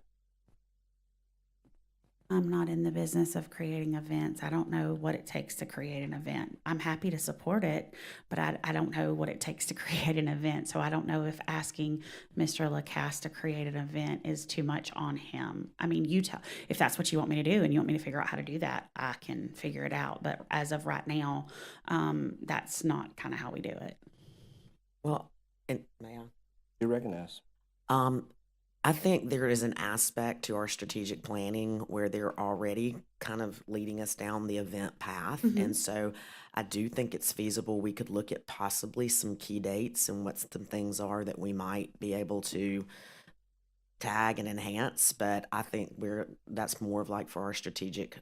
I'm not in the business of creating events. I don't know what it takes to create an event. I'm happy to support it, but I don't know what it takes to create an event. So I don't know if asking Mr. Lacasse to create an event is too much on him. I mean, you tell, if that's what you want me to do and you want me to figure out how to do that, I can figure it out. But as of right now, that's not kind of how we do it. Well, and may I? You recognize? I think there is an aspect to our strategic planning where they're already kind of leading us down the event path. And so I do think it's feasible. We could look at possibly some key dates and what some things are that we might be able to tag and enhance. But I think that's more of like for our strategic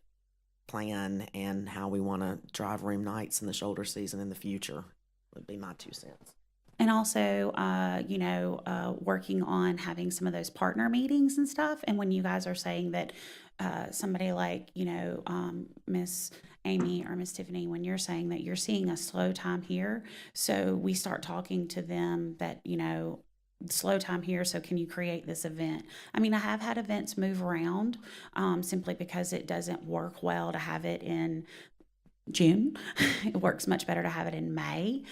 plan and how we want to drive room nights in the shoulder season in the future would be my 2 cents. And also, working on having some of those partner meetings and stuff. And when you guys are saying that somebody like, Miss Amy or Miss Tiffany, when you're saying that you're seeing a slow time here, so we start talking to them that, slow time here, so can you create this event? I mean, I have had events move around simply because it doesn't work well to have it in June. It works much better to have it in May.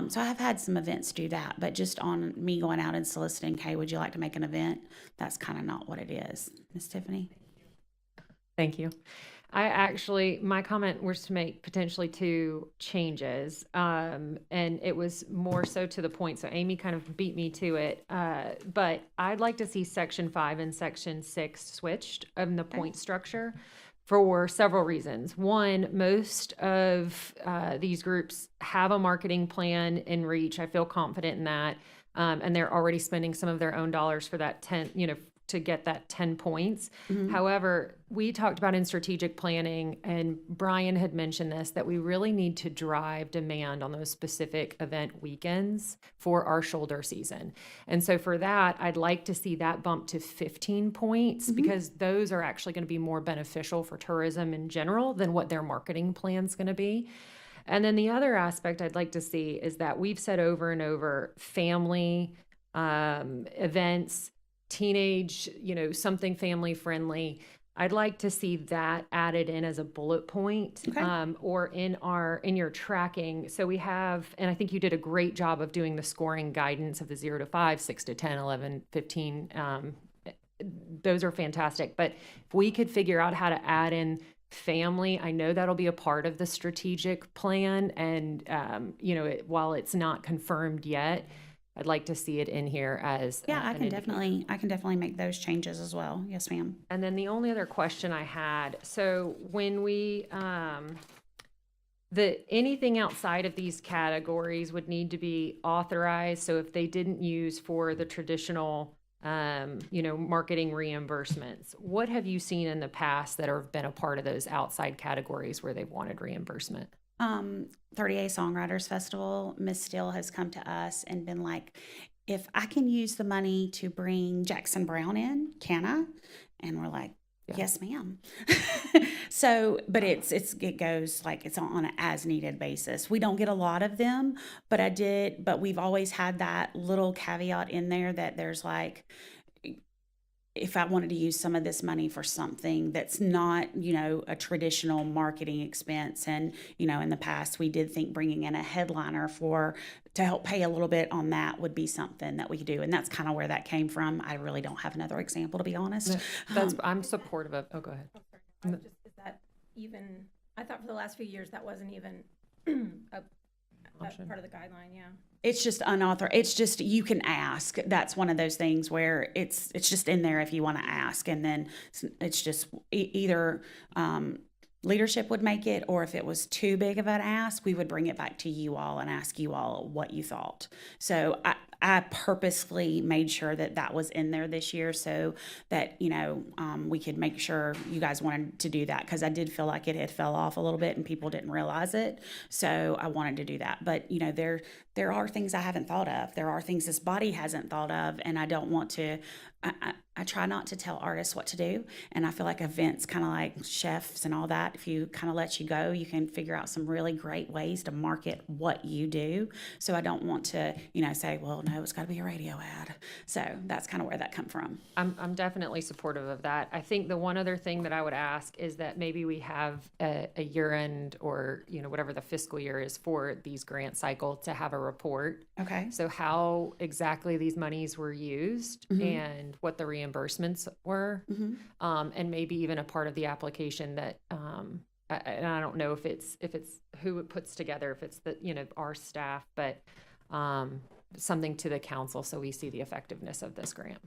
So I have had some events do that, but just on me going out and soliciting, hey, would you like to make an event? That's kind of not what it is. Miss Tiffany? Thank you. My comment was to make potentially 2 changes. And it was more so to the point. So Amy kind of beat me to it. But I'd like to see section 5 and section 6 switched in the point structure. for several reasons. One, most of these groups have a marketing plan in reach. I feel confident in that. And they're already spending some of their own dollars for that 10, to get that 10 points. However, we talked about in strategic planning, and Brian had mentioned this, that we really need to drive demand on those specific event weekends for our shoulder season. And so for that, I'd like to see that bump to 15 points because those are actually going to be more beneficial for tourism in general than what their marketing plan's going to be. And then the other aspect I'd like to see is that we've said over and over, family events, teenage, something family friendly. I'd like to see that added in as a bullet point, or in your tracking. So we have, and I think you did a great job of doing the scoring guidance of the 0 to 5, 6 to 10, 11, 15. Those are fantastic. But if we could figure out how to add in family, I know that'll be a part of the strategic plan. And, while it's not confirmed yet, I'd like to see it in here as I can definitely make those changes as well. Yes, ma'am. And then the only other question I had, so when we anything outside of these categories would need to be authorized. So if they didn't use for the traditional marketing reimbursements, what have you seen in the past that have been a part of those outside categories where they've wanted reimbursement? 30A Songwriters Festival, Miss Steele has come to us and been like, if I can use the money to bring Jackson Brown in, can I? And we're like, yes, ma'am. So, but it goes like it's on an as needed basis. We don't get a lot of them, but we've always had that little caveat in there that there's like, if I wanted to use some of this money for something that's not, a traditional marketing expense. And, in the past, we did think bringing in a headliner to help pay a little bit on that would be something that we could do. And that's kind of where that came from. I really don't have another example, to be honest. I'm supportive of, go ahead. Is that even, I thought for the last few years, that wasn't even a part of the guideline, yeah. It's just unauthorized. It's just, you can ask. That's one of those things where it's just in there if you want to ask. And then it's just either leadership would make it, or if it was too big of an ask, we would bring it back to you all and ask you all what you thought. So I purposefully made sure that was in there this year so that, we could make sure you guys wanted to do that, because I did feel like it had fell off a little bit and people didn't realize it. So I wanted to do that. But, there are things I haven't thought of. There are things this body hasn't thought of, and I don't want to, I try not to tell artists what to do. And I feel like events, kind of like chefs and all that, if you kind of let you go, you can figure out some really great ways to market what you do. So I don't want to, say, well, no, it's got to be a radio ad. So that's kind of where that come from. I'm definitely supportive of that. I think the one other thing that I would ask is that maybe we have a year end, or, whatever the fiscal year is for these grant cycle, to have a report. Okay. So how exactly these monies were used and what the reimbursements were, and maybe even a part of the application that, and I don't know if it's who it puts together, if it's the, our staff, but something to the council so we see the effectiveness of this grant.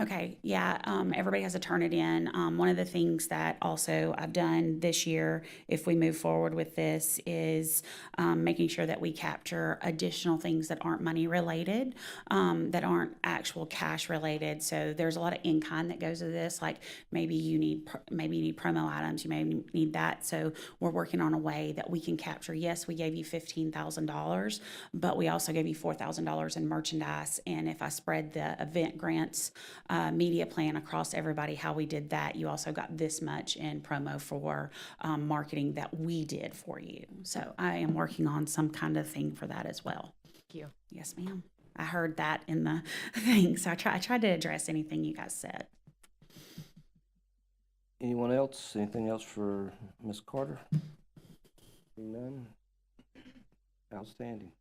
Okay, yeah, everybody has to turn it in. One of the things that also I've done this year, if we move forward with this, is making sure that we capture additional things that aren't money related, that aren't actual cash related. So there's a lot of in-kind that goes with this, like maybe you need promo items, you may need that. So we're working on a way that we can capture, yes, we gave you $15,000, but we also gave you $4,000 in merchandise. And if I spread the event grants media plan across everybody, how we did that, you also got this much in promo for marketing that we did for you. So I am working on some kind of thing for that as well. Thank you. Yes, ma'am. I heard that in the thing, so I tried to address anything you guys said. Anyone else? Anything else for Ms. Carter? None? Outstanding.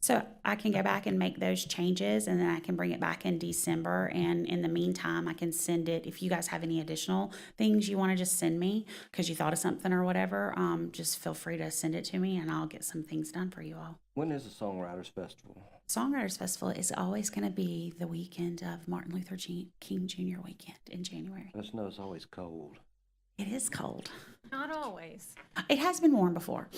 So I can go back and make those changes, and then I can bring it back in December. And in the meantime, I can send it. If you guys have any additional things you want to just send me because you thought of something or whatever, just feel free to send it to me, and I'll get some things done for you all. When is the Songwriters Festival? Songwriters Festival is always going to be the weekend of Martin Luther King Jr. weekend in January. I just know it's always cold. It is cold. Not always. It has been warm before.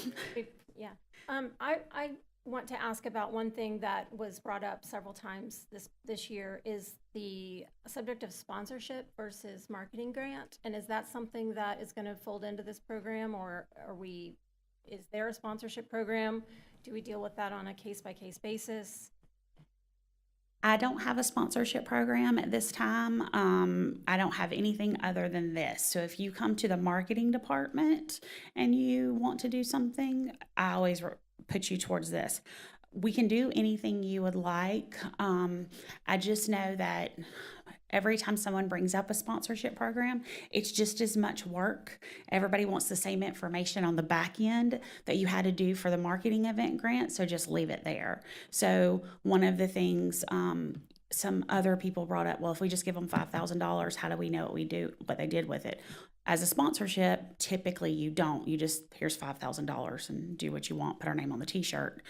Yeah. I want to ask about one thing that was brought up several times this year is the subject of sponsorship versus marketing grant. And is that something that is going to fold into this program, or is there a sponsorship program? Do we deal with that on a case-by-case basis? I don't have a sponsorship program at this time. I don't have anything other than this. So if you come to the marketing department and you want to do something, I always put you towards this. We can do anything you would like. I just know that every time someone brings up a sponsorship program, it's just as much work. Everybody wants the same information on the back end that you had to do for the marketing event grant, so just leave it there. So one of the things some other people brought up, well, if we just give them $5,000, how do we know what they did with it? As a sponsorship, typically you don't. You just, here's $5,000 and do what you want, put our name on the t-shirt.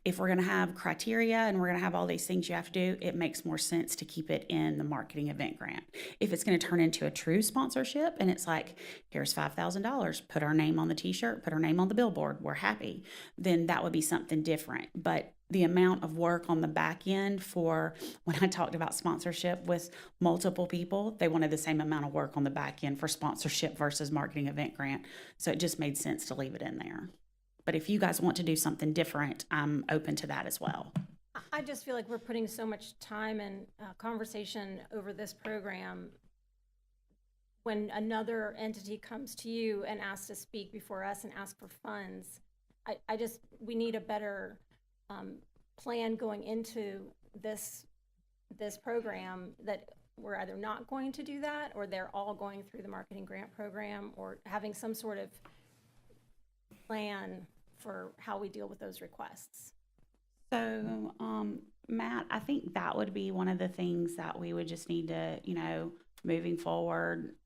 If we're going to have criteria and we're going to have all these things you have to do, it makes more sense to keep it in the marketing event grant. If it's going to turn into a true sponsorship and it's like, here's $5,000, put our name on the t-shirt, put our name on the billboard, we're happy, then that would be something different. But the amount of work on the back end for when I talked about sponsorship with multiple people, they wanted the same amount of work on the back end for sponsorship versus marketing event grant. So it just made sense to leave it in there. But if you guys want to do something different, I'm open to that as well. I just feel like we're putting so much time and conversation over this program. When another entity comes to you and asks to speak before us and ask for funds, we need a better plan going into this program, that we're either not going to do that, or they're all going through the marketing grant program, or having some sort of plan for how we deal with those requests. So, Matt, I think that would be one of the things that we would just need to, moving forward.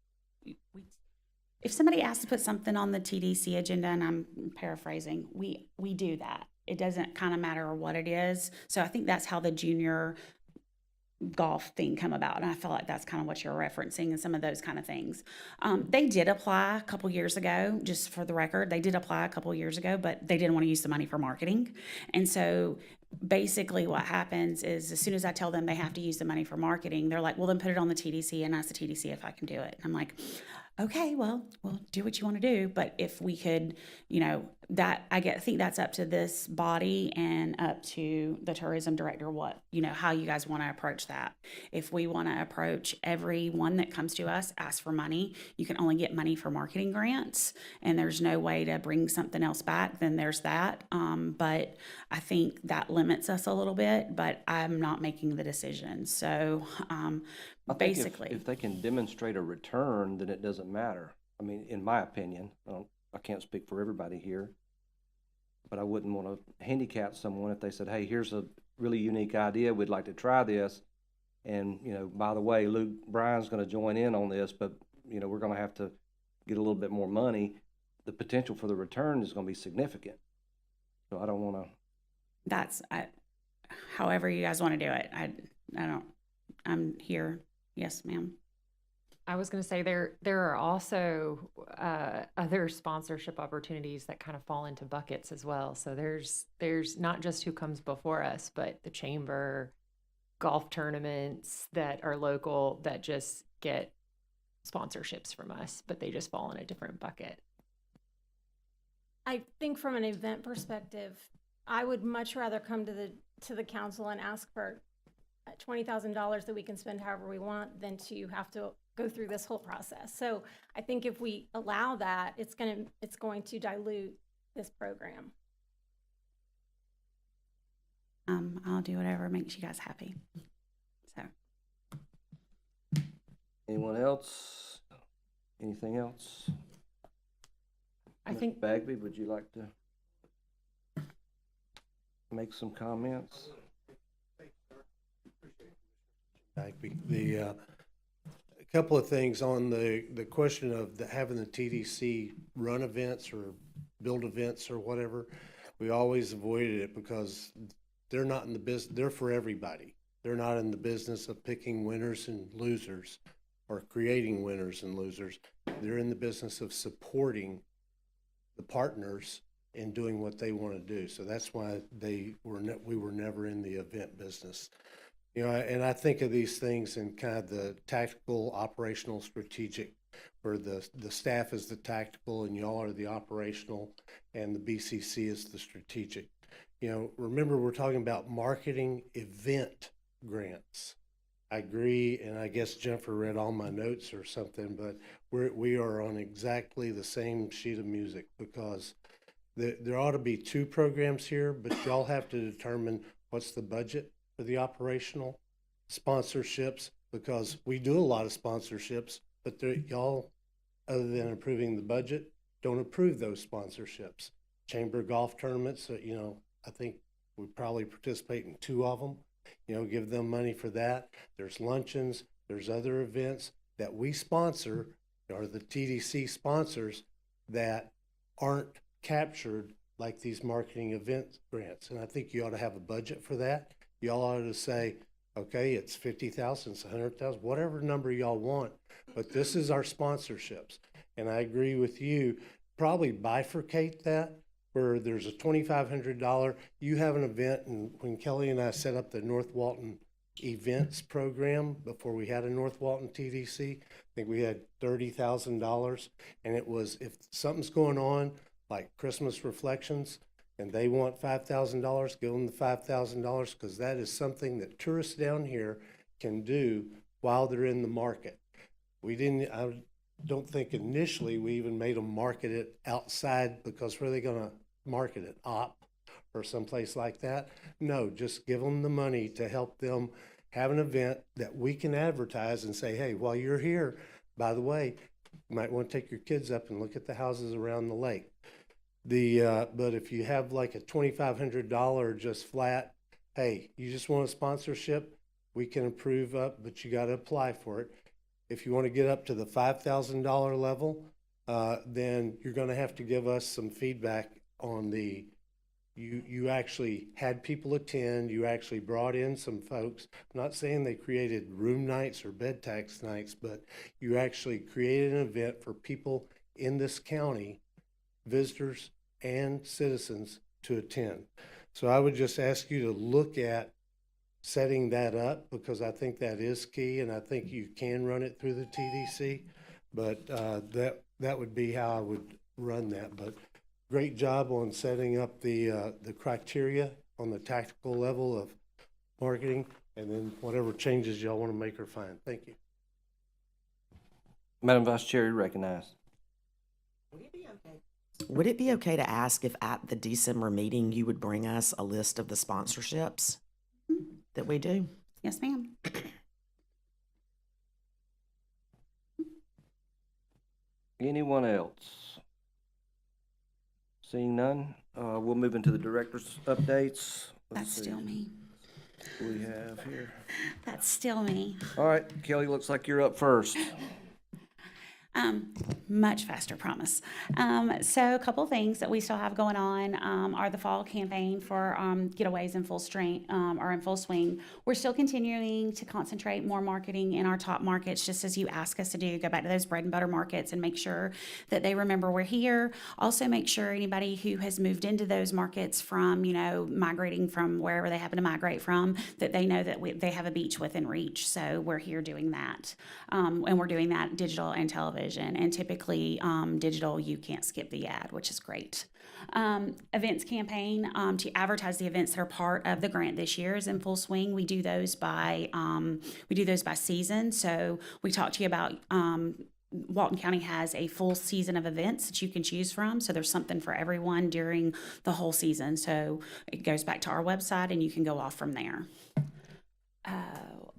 If somebody asks to put something on the TDC agenda, and I'm paraphrasing, we do that. It doesn't kind of matter what it is. So I think that's how the junior golf thing come about, and I feel like that's kind of what you're referencing and some of those kind of things. They did apply a couple years ago, just for the record. They did apply a couple years ago, but they didn't want to use the money for marketing. And so basically what happens is, as soon as I tell them they have to use the money for marketing, they're like, well, then put it on the TDC and ask the TDC if I can do it. And I'm like, okay, well, do what you want to do. But if we could, I think that's up to this body and up to the tourism director, how you guys want to approach that. If we want to approach everyone that comes to us, ask for money, you can only get money for marketing grants, and there's no way to bring something else back, then there's that. But I think that limits us a little bit, but I'm not making the decision. So I think basically, if they can demonstrate a return, then it doesn't matter. I mean, in my opinion, I can't speak for everybody here, but I wouldn't want to handicap someone if they said, hey, here's a really unique idea, we'd like to try this, and, by the way, Luke Bryan's going to join in on this, but, we're going to have to get a little bit more money. The potential for the return is going to be significant. So I don't want to. However you guys want to do it. I'm here. Yes, ma'am. I was going to say there are also other sponsorship opportunities that kind of fall into buckets as well. So there's not just who comes before us, but the chamber, golf tournaments that are local that just get sponsorships from us, but they just fall in a different bucket. I think from an event perspective, I would much rather come to the council and ask for $20,000 that we can spend however we want than to have to go through this whole process. So I think if we allow that, it's going to dilute this program. I'll do whatever makes you guys happy. So. Anyone else? Anything else? I think Bagby, would you like to make some comments? Bagby. A couple of things on the question of having the TDC run events or build events or whatever. We always avoided it because they're not in the business. They're for everybody. They're not in the business of picking winners and losers or creating winners and losers. They're in the business of supporting the partners in doing what they want to do. So that's why we were never in the event business. You know, and I think of these things in kind of the tactical, operational, strategic, where the staff is the tactical and y'all are the operational and the BCC is the strategic. You know, remember, we're talking about marketing event grants. I agree, and I guess Jennifer read all my notes or something, but we are on exactly the same sheet of music, because there ought to be two programs here, but y'all have to determine what's the budget for the operational sponsorships, because we do a lot of sponsorships, but y'all, other than approving the budget, don't approve those sponsorships. Chamber golf tournaments, you know, I think we probably participate in 2 of them, you know, give them money for that. There's luncheons, there's other events that we sponsor, or the TDC sponsors, that aren't captured like these marketing event grants. And I think you ought to have a budget for that. Y'all ought to say, okay, it's 50,000, it's 100,000, whatever number y'all want, but this is our sponsorships. And I agree with you, probably bifurcate that, where there's a $2,500, you have an event, and when Kelly and I set up the North Walton events program before we had a North Walton TDC, I think we had $30,000, and it was, if something's going on, like Christmas reflections, and they want $5,000, give them the $5,000, because that is something that tourists down here can do while they're in the market. I don't think initially we even made them market it outside, because where are they going to market it? OP or someplace like that? No, just give them the money to help them have an event that we can advertise and say, hey, while you're here, by the way, you might want to take your kids up and look at the houses around the lake. But if you have like a $2,500 just flat, hey, you just want a sponsorship, we can approve up, but you got to apply for it. If you want to get up to the $5,000 level, then you're going to have to give us some feedback on you actually had people attend, you actually brought in some folks. I'm not saying they created room nights or bed tax nights, but you actually created an event for people in this county, visitors and citizens, to attend. So I would just ask you to look at setting that up, because I think that is key, and I think you can run it through the TDC, but that would be how I would run that. But great job on setting up the criteria on the tactical level of marketing, and then whatever changes y'all want to make are fine. Thank you. Madam Vice Chair, you're recognized. Would it be okay to ask if at the December meeting you would bring us a list of the sponsorships that we do? Yes, ma'am. Anyone else? Seeing none, we'll move into the director's updates. Let's That's see still me. what we have here. That's still me. All right, Kelly, looks like you're up first. Much faster, promise. So a couple things that we still have going on are the fall campaign for getaways in full strength or in full swing. We're still continuing to concentrate more marketing in our top markets, just as you ask us to do. Go back to those bread and butter markets and make sure that they remember we're here. Also make sure anybody who has moved into those markets from, you know, migrating from wherever they happen to migrate from, that they know that they have a beach within reach. So we're here doing that. And we're doing that digital and television. And typically digital, you can't skip the ad, which is great. Events campaign to advertise the events that are part of the grant this year is in full swing. We do those by season. So we talked to you about Walton County has a full season of events that you can choose from. So there's something for everyone during the whole season. So it goes back to our website and you can go off from there.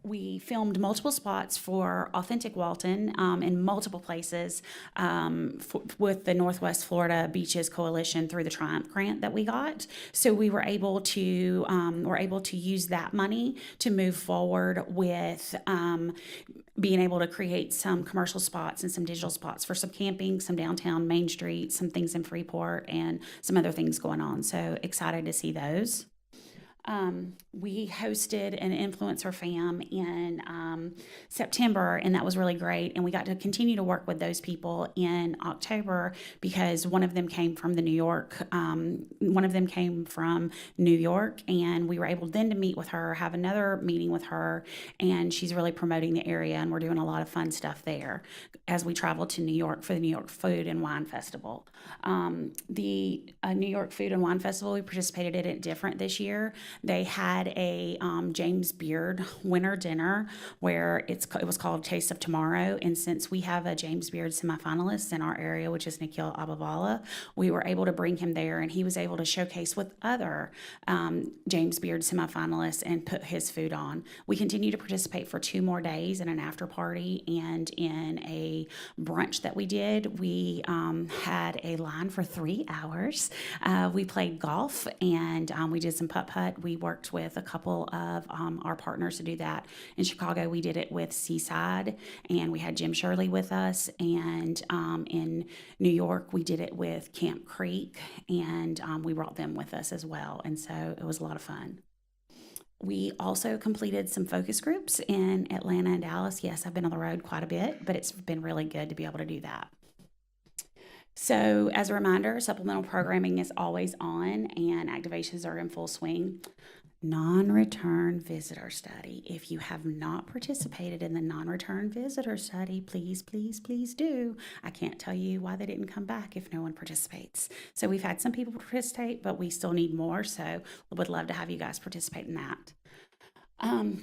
We filmed multiple spots for Authentic Walton in multiple places with the Northwest Florida Beaches Coalition through the Triumph grant that we got. So we were able to use that money to move forward with being able to create some commercial spots and some digital spots for some camping, some downtown Main Street, some things in Freeport, and some other things going on. So excited to see those. We hosted an influencer fam in September, and that was really great. And we got to continue to work with those people in October because one of them came from New York, and we were able then to meet with her, have another meeting with her, and she's really promoting the area, and we're doing a lot of fun stuff there as we travel to New York for the New York Food and Wine Festival. The New York Food and Wine Festival, we participated in it different this year. They had a James Beard winter dinner where it was called Taste of Tomorrow. And since we have a James Beard semifinalist in our area, which is Nikhil Abavala, we were able to bring him there, and he was able to showcase with other James Beard semifinalists and put his food on. We continue to participate for 2 more days in an after party and in a brunch that we did. We had a line for 3 hours. We played golf, and we did some putt-putt. We worked with a couple of our partners to do that. In Chicago, we did it with Seaside, and we had Jim Shirley with us. And in New York, we did it with Camp Creek, and we brought them with us as well. And so it was a lot of fun. We also completed some focus groups in Atlanta and Dallas. Yes, I've been on the road quite a bit, but it's been really good to be able to do that. So as a reminder, supplemental programming is always on and activations are in full swing. Non-return visitor study. If you have not participated in the non-return visitor study, please, please, please do. I can't tell you why they didn't come back if no one participates. So we've had some people participate, but we still need more. So I would love to have you guys participate in that.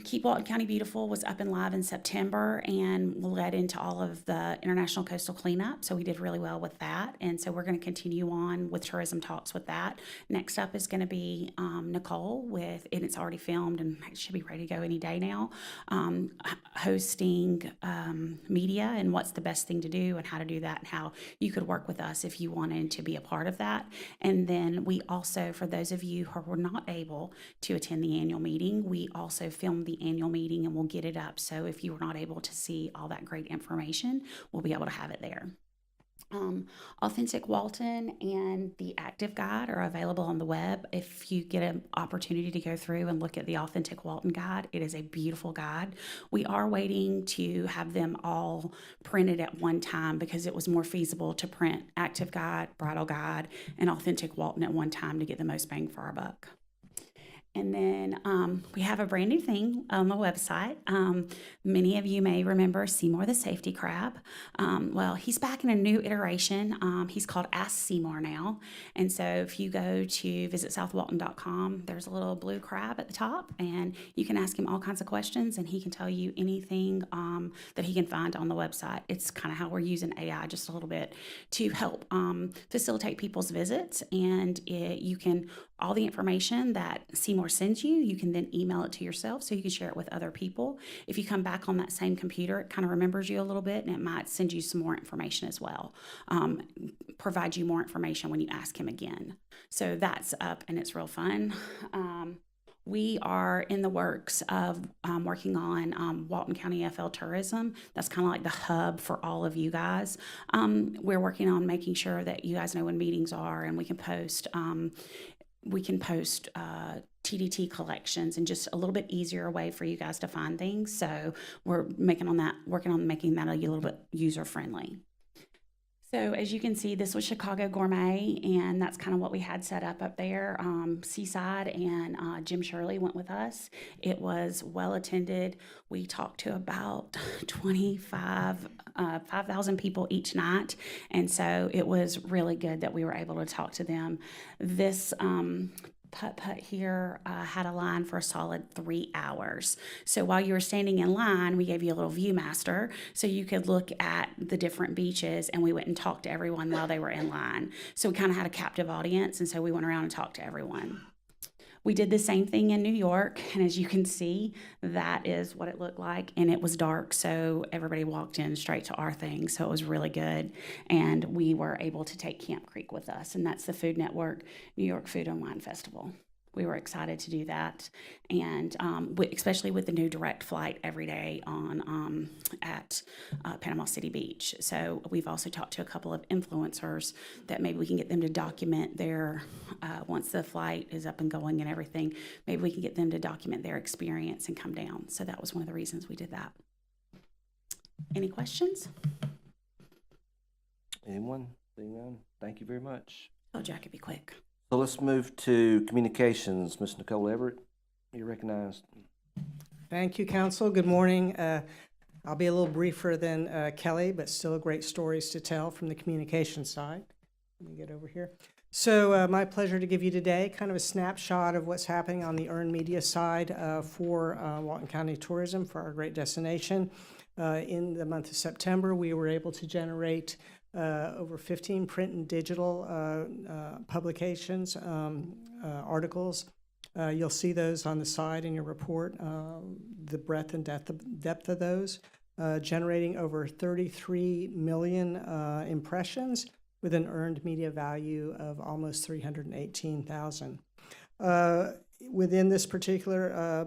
Keep Walton County Beautiful was up and live in September and led into all of the International Coastal Cleanup. So we did really well with that. And so we're going to continue on with tourism talks with that. Next up is going to be Nicole and it's already filmed and it should be ready to go any day now, hosting media and what's the best thing to do and how to do that and how you could work with us if you wanted to be a part of that. And then we also, for those of you who were not able to attend the annual meeting, we also film the annual meeting and we'll get it up. So if you were not able to see all that great information, we'll be able to have it there. Authentic Walton and the Active Guide are available on the web. If you get an opportunity to go through and look at the Authentic Walton Guide, it is a beautiful guide. We are waiting to have them all printed at one time because it was more feasible to print Active Guide, Bridal Guide, and Authentic Walton at one time to get the most bang for our buck. And then we have a brand new thing on the website. Many of you may remember Seymour the Safety Crab. Well, he's back in a new iteration. He's called Ask Seymour now. And so if you go to visitsouthwalton.com, there's a little blue crab at the top, and you can ask him all kinds of questions, and he can tell you anything that he can find on the website. It's kind of how we're using AI just a little bit to help facilitate people's visits. And you can, all the information that Seymour sends you, you can then email it to yourself so you can share it with other people. If you come back on that same computer, it kind of remembers you a little bit and it might send you some more information as well. Provide you more information when you ask him again. So that's up and it's real fun. We are in the works of working on Walton County FL Tourism. That's kind of like the hub for all of you guys. We're working on making sure that you guys know when meetings are, and we can post TDT collections and just a little bit easier way for you guys to find things. So we're working on making that a little bit user friendly. So as you can see, this was Chicago Gourmet, and that's kind of what we had set up there. Seaside and Jim Shirley went with us. It was well attended. We talked to about 5,000 people each night, and so it was really good that we were able to talk to them. This putt-putt here had a line for a solid 3 hours. So while you were standing in line, we gave you a little Viewmaster so you could look at the different beaches, and we went and talked to everyone while they were in line. So we kind of had a captive audience, and so we went around and talked to everyone. We did the same thing in New York, and as you can see, that is what it looked like, and it was dark, so everybody walked in straight to our thing, so it was really good, and we were able to take Camp Creek with us, and that's the Food Network New York Food and Wine Festival. We were excited to do that, and especially with the new direct flight every day on at Panama City Beach. So we've also talked to a couple of influencers that maybe we can get them to document their once the flight is up and going and everything. Maybe we can get them to document their experience and come down. So that was one of the reasons we did that. Any questions? Anyone? Seeing none? Thank you very much. Oh, Jack, it'd be quick. So let's move to communications. Ms. Nicole Everett, you're recognized. Thank you, Council. Good morning. I'll be a little briefer than Kelly, but still great stories to tell from the communication side. Let me get over here. So my pleasure to give you today kind of a snapshot of what's happening on the earned media side for Walton County Tourism, for our great destination. In the month of September, we were able to generate over 15 print and digital publications, articles. You'll see those on the side in your report, the breadth and depth of those, generating over 33 million impressions with an earned media value of almost $318,000. Within this particular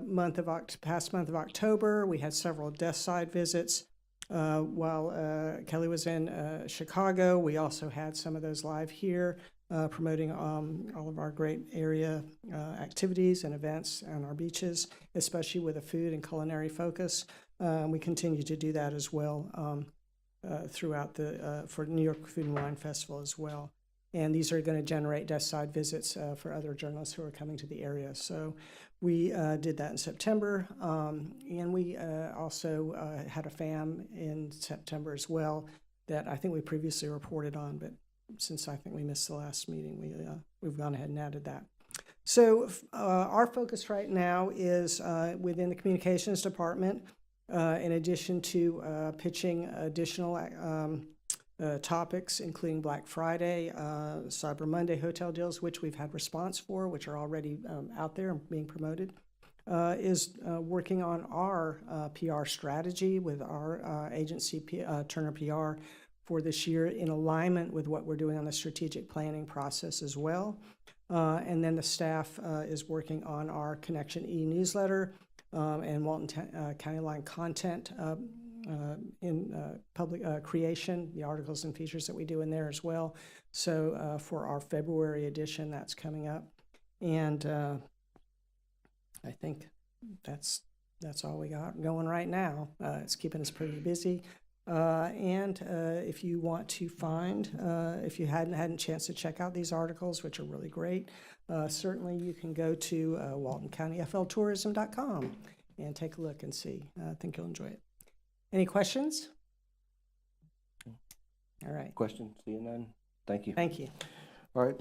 past month of October, we had several desk side visits. While Kelly was in Chicago, we also had some of those live here, promoting all of our great area activities and events on our beaches, especially with a food and culinary focus. We continue to do that as well throughout for New York Food and Wine Festival as well. And these are going to generate desk side visits for other journalists who are coming to the area. So we did that in September, and we also had a FAM in September as well that I think we previously reported on, but since I think we missed the last meeting, we've gone ahead and added that. So our focus right now is within the communications department, in addition to pitching additional topics, including Black Friday, Cyber Monday hotel deals, which we've had response for, which are already out there and being promoted, is working on our PR strategy with our agency, Turner PR, for this year in alignment with what we're doing on the strategic planning process as well. And then the staff is working on our Connection e-newsletter and Walton County Line content in public creation, the articles and features that we do in there as well. So for our February edition, that's coming up. And I think that's all we got going right now. It's keeping us pretty busy. And if you want to find, if you hadn't had a chance to check out these articles, which are really great, certainly you can go to WaltonCountyFLTourism.com and take a look and see. I think you'll enjoy it. Any questions? All right. Questions? Seeing none? Thank you. Thank you. All right.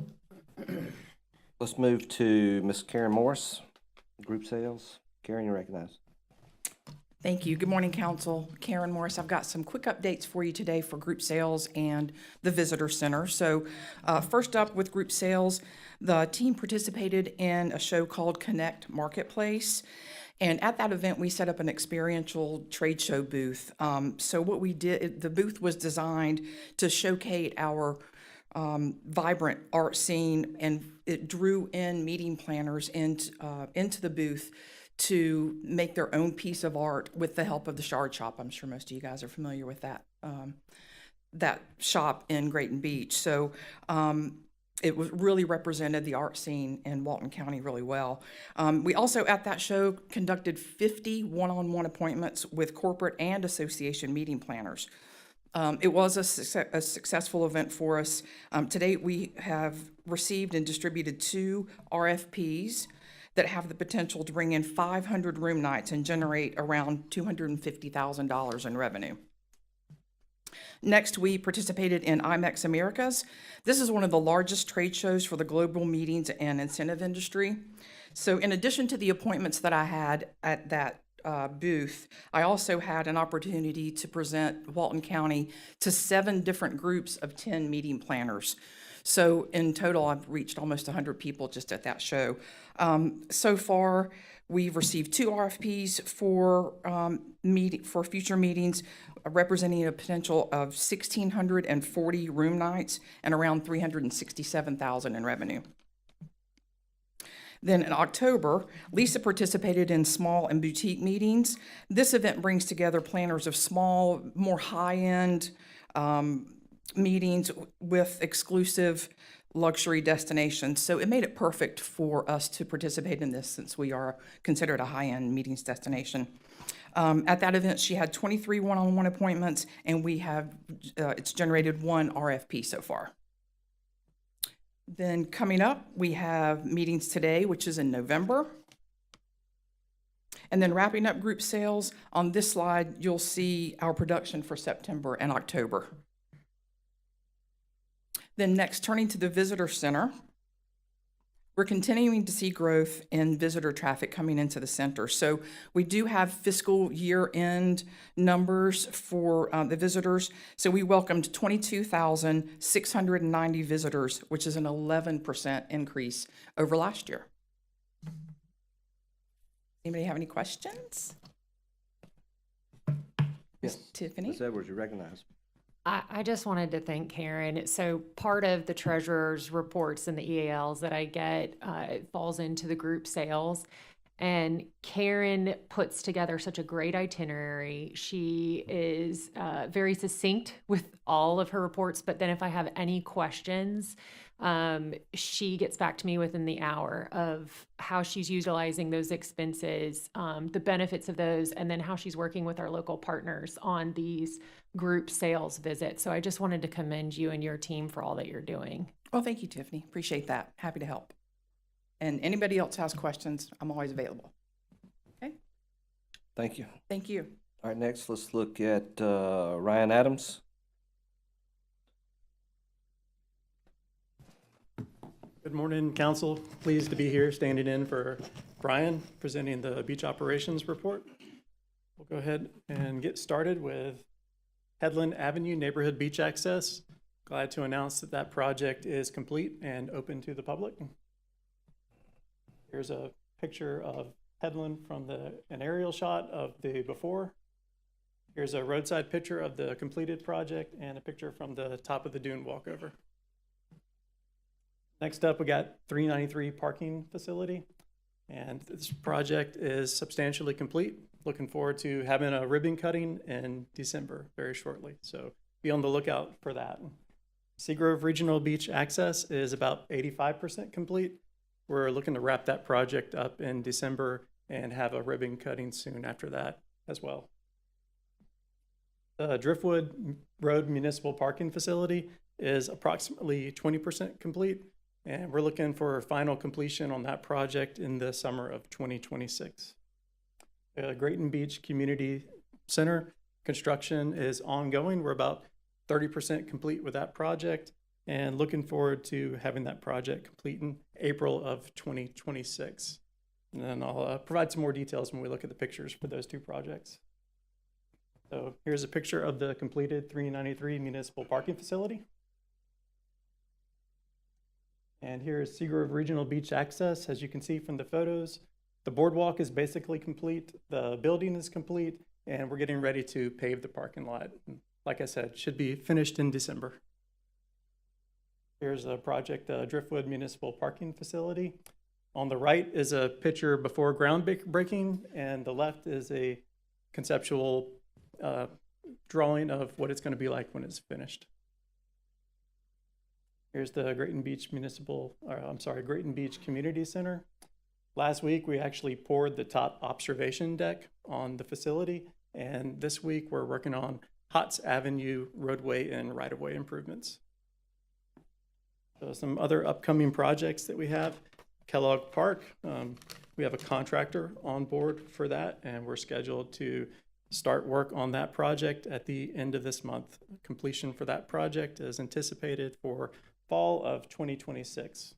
Let's move to Ms. Karen Morris, Group Sales. Karen, you're recognized. Thank you. Good morning, Council. Karen Morris. I've got some quick updates for you today for Group Sales and the Visitor Center. So first up with Group Sales, the team participated in a show called Connect Marketplace. And at that event, we set up an experiential trade show booth. So what we did, the booth was designed to showcase our vibrant art scene, and it drew in meeting planners into the booth to make their own piece of art with the help of the Shard Shop. I'm sure most of you guys are familiar with that shop in Grayton Beach. So it was really represented the art scene in Walton County really well. We also at that show conducted 50 one-on-one appointments with corporate and association meeting planners. It was a successful event for us. To date, we have received and distributed 2 RFPs that have the potential to bring in 500 room nights and generate around $250,000 in revenue. Next, we participated in IMEX Americas. This is one of the largest trade shows for the global meetings and incentive industry. So in addition to the appointments that I had at that booth, I also had an opportunity to present Walton County to 7 different groups of 10 meeting planners. So in total, I've reached almost 100 people just at that show. So far, we've received 2 RFPs for future meetings, representing a potential of 1,640 room nights and around $367,000 in revenue. Then in October, Lisa participated in small and boutique meetings. This event brings together planners of small, more high-end meetings with exclusive luxury destinations. So it made it perfect for us to participate in this since we are considered a high-end meetings destination. At that event, she had 23 one-on-one appointments, and we have, it's generated 1 RFP so far. Then coming up, we have meetings today, which is in November. And then wrapping up group sales, on this slide, you'll see our production for September and October. Then next, turning to the visitor center, we're continuing to see growth in visitor traffic coming into the center. So we do have fiscal year-end numbers for the visitors. So we welcomed 22,690 visitors, which is an 11% increase over last year. Anybody have any questions? Yes. Tiffany? Ms. Edwards, you recognize. I just wanted to thank Karen. So part of the treasurer's reports and the EALs that I get it falls into the group sales. And Karen puts together such a great itinerary. She is very succinct with all of her reports, but then if I have any questions, she gets back to me within the hour of how she's utilizing those expenses, the benefits of those, and then how she's working with our local partners on these group sales visits. So I just wanted to commend you and your team for all that you're doing. Well, thank you, Tiffany. Appreciate that. Happy to help. And anybody else has questions, I'm always available. Okay, Thank you. thank you. All right, next, let's look at Ryan Adams. Good morning, council. Pleased to be here standing in for Brian, presenting the beach operations report. We'll go ahead and get started with Headland Avenue Neighborhood Beach Access. Glad to announce that that project is complete and open to the public. Here's a picture of Headland from an aerial shot of the before. Here's a roadside picture of the completed project and a picture from the top of the dune walkover. Next up, we got 393 parking facility, and this project is substantially complete. Looking forward to having a ribbon cutting in December very shortly, so be on the lookout for that. Seagrove Regional Beach Access is about 85% complete. We're looking to wrap that project up in December and have a ribbon cutting soon after that as well. The Driftwood Road Municipal Parking Facility is approximately 20% complete, and we're looking for final completion on that project in the summer of 2026. Grayton Beach Community Center construction is ongoing. We're about 30% complete with that project and looking forward to having that project complete in April of 2026. And then I'll provide some more details when we look at the pictures for those two projects. So here's a picture of the completed 393 municipal parking facility. And here is Seagrove Regional Beach Access. As you can see from the photos, the boardwalk is basically complete, the building is complete, and we're getting ready to pave the parking lot. Like I said, should be finished in December. Here's a project, Driftwood Municipal Parking Facility. On the right is a picture before groundbreaking, and the left is a conceptual drawing of what it's going to be like when it's finished. Here's the Grayton Beach Grayton Beach Community Center. Last week, we actually poured the top observation deck on the facility, and this week we're working on Hotz Avenue roadway and right-of-way improvements. So some other upcoming projects that we have, Kellogg Park, we have a contractor on board for that, and we're scheduled to start work on that project at the end of this month. Completion for that project is anticipated for fall of 2026.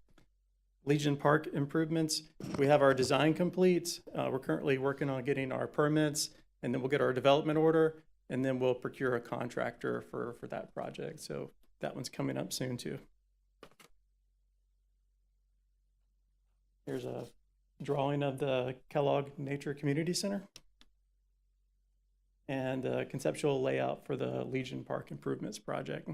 Legion Park improvements, we have our design complete. We're currently working on getting our permits, and then we'll get our development order, and then we'll procure a contractor for that project. So that one's coming up soon too. Here's a drawing of the Kellogg Nature Community Center and a conceptual layout for the Legion Park improvements project.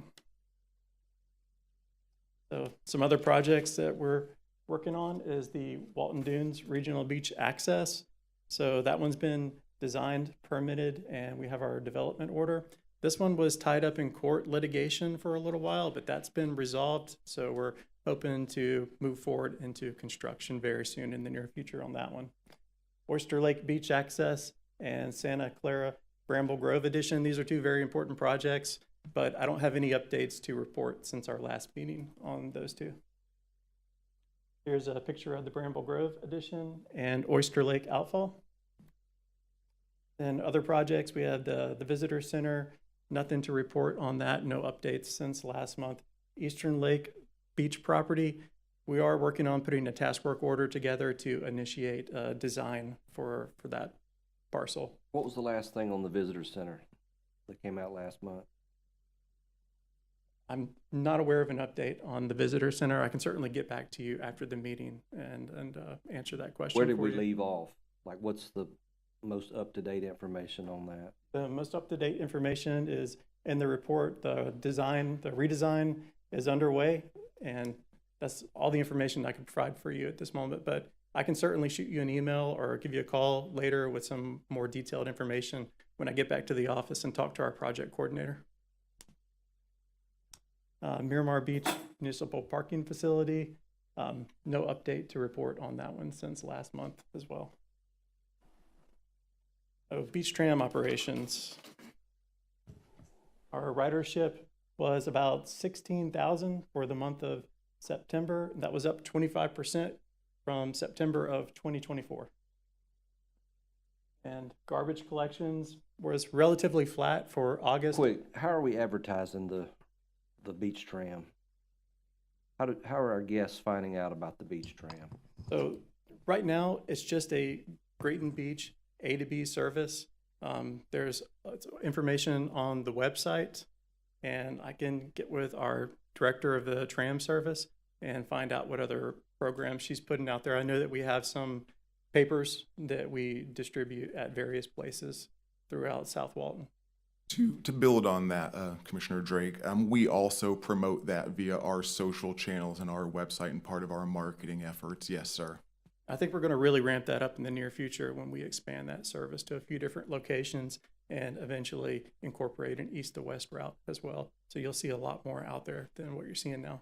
So some other projects that we're working on is the Walton Dunes Regional Beach Access. So that one's been designed, permitted, and we have our development order. This one was tied up in court litigation for a little while, but that's been resolved. So we're hoping to move forward into construction very soon in the near future on that one. Oyster Lake Beach Access and Santa Clara Bramble Grove Edition. These are two very important projects, but I don't have any updates to report since our last meeting on those two. Here's a picture of the Bramble Grove Edition and Oyster Lake Outfall. Then other projects, we have the Visitor Center. Nothing to report on that, no updates since last month. Eastern Lake Beach property, we are working on putting a task work order together to initiate design for that parcel. What was the last thing on the visitor center that came out last month? I'm not aware of an update on the Visitor Center. I can certainly get back to you after the meeting and answer that question. Where did for we you. leave off? Like, what's the most up-to-date information on that? The most up-to-date information is in the report. The redesign is underway, and that's all the information I can provide for you at this moment. But I can certainly shoot you an email or give you a call later with some more detailed information when I get back to the office and talk to our project coordinator. Miramar Beach Municipal Parking Facility, no update to report on that one since last month as well. Oh, beach tram operations. Our ridership was about 16,000 for the month of September. That was up 25% from September of 2024. And garbage collections was relatively flat for August. Quick, how are we advertising the beach tram? How are our guests finding out about the beach tram? So right now, it's just a Grayton Beach A to B service. There's information on the website, and I can get with our director of the tram service and find out what other programs she's putting out there. I know that we have some papers that we distribute at various places throughout South Walton. To build on that, Commissioner Drake, we also promote that via our social channels and our website and part of our marketing efforts. Yes, sir. I think we're going to really ramp that up in the near future when we expand that service to a few different locations and eventually incorporate an east to west route as well. So you'll see a lot more out there than what you're seeing now.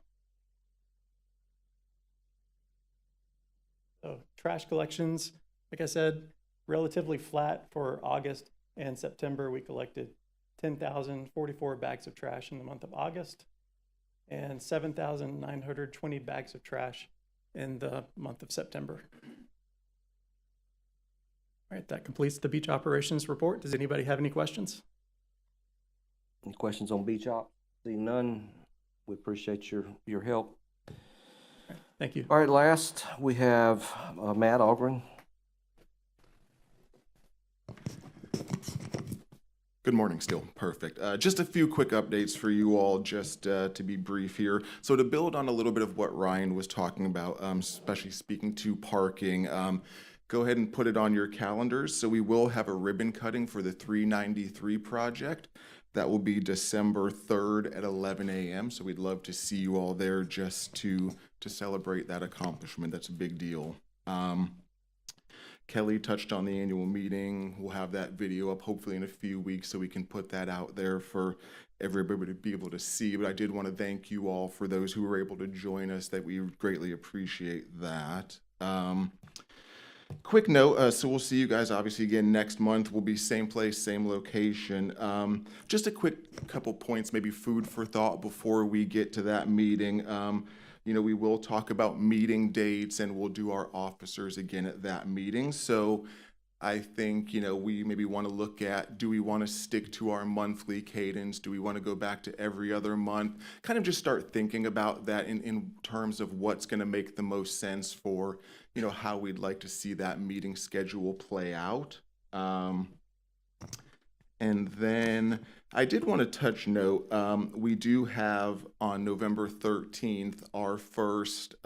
So trash collections, like I said, relatively flat for August and September. We collected 10,044 bags of trash in the month of August and 7,920 bags of trash in the month of September. All right, that completes the beach operations report. Does anybody have any questions? Any questions on beach op? Seeing none, we appreciate your help. Thank you. All right, last we have Matt Ogren. Good morning still. Perfect. Just a few quick updates for you all, just to be brief here. So to build on a little bit of what Ryan was talking about, especially speaking to parking, go ahead and put it on your calendars. So we will have a ribbon cutting for the 393 project. That will be December 3rd at 11 a.m. So we'd love to see you all there just to celebrate that accomplishment. That's a big deal. Kelly touched on the annual meeting. We'll have that video up hopefully in a few weeks so we can put that out there for everybody to be able to see. But I did want to thank you all for those who were able to join us, that we greatly appreciate that. Quick note, so we'll see you guys obviously again next month. We'll be same place, same location. Just a quick couple points, maybe food for thought before we get to that meeting. You know, we will talk about meeting dates and we'll do our officers again at that meeting. So I think, you know, we maybe want to look at, do we want to stick to our monthly cadence? Do we want to go back to every other month? Kind of just start thinking about that in terms of what's going to make the most sense for, you know, how we'd like to see that meeting schedule play out. And then I did want to note, we do have on November 13th, our first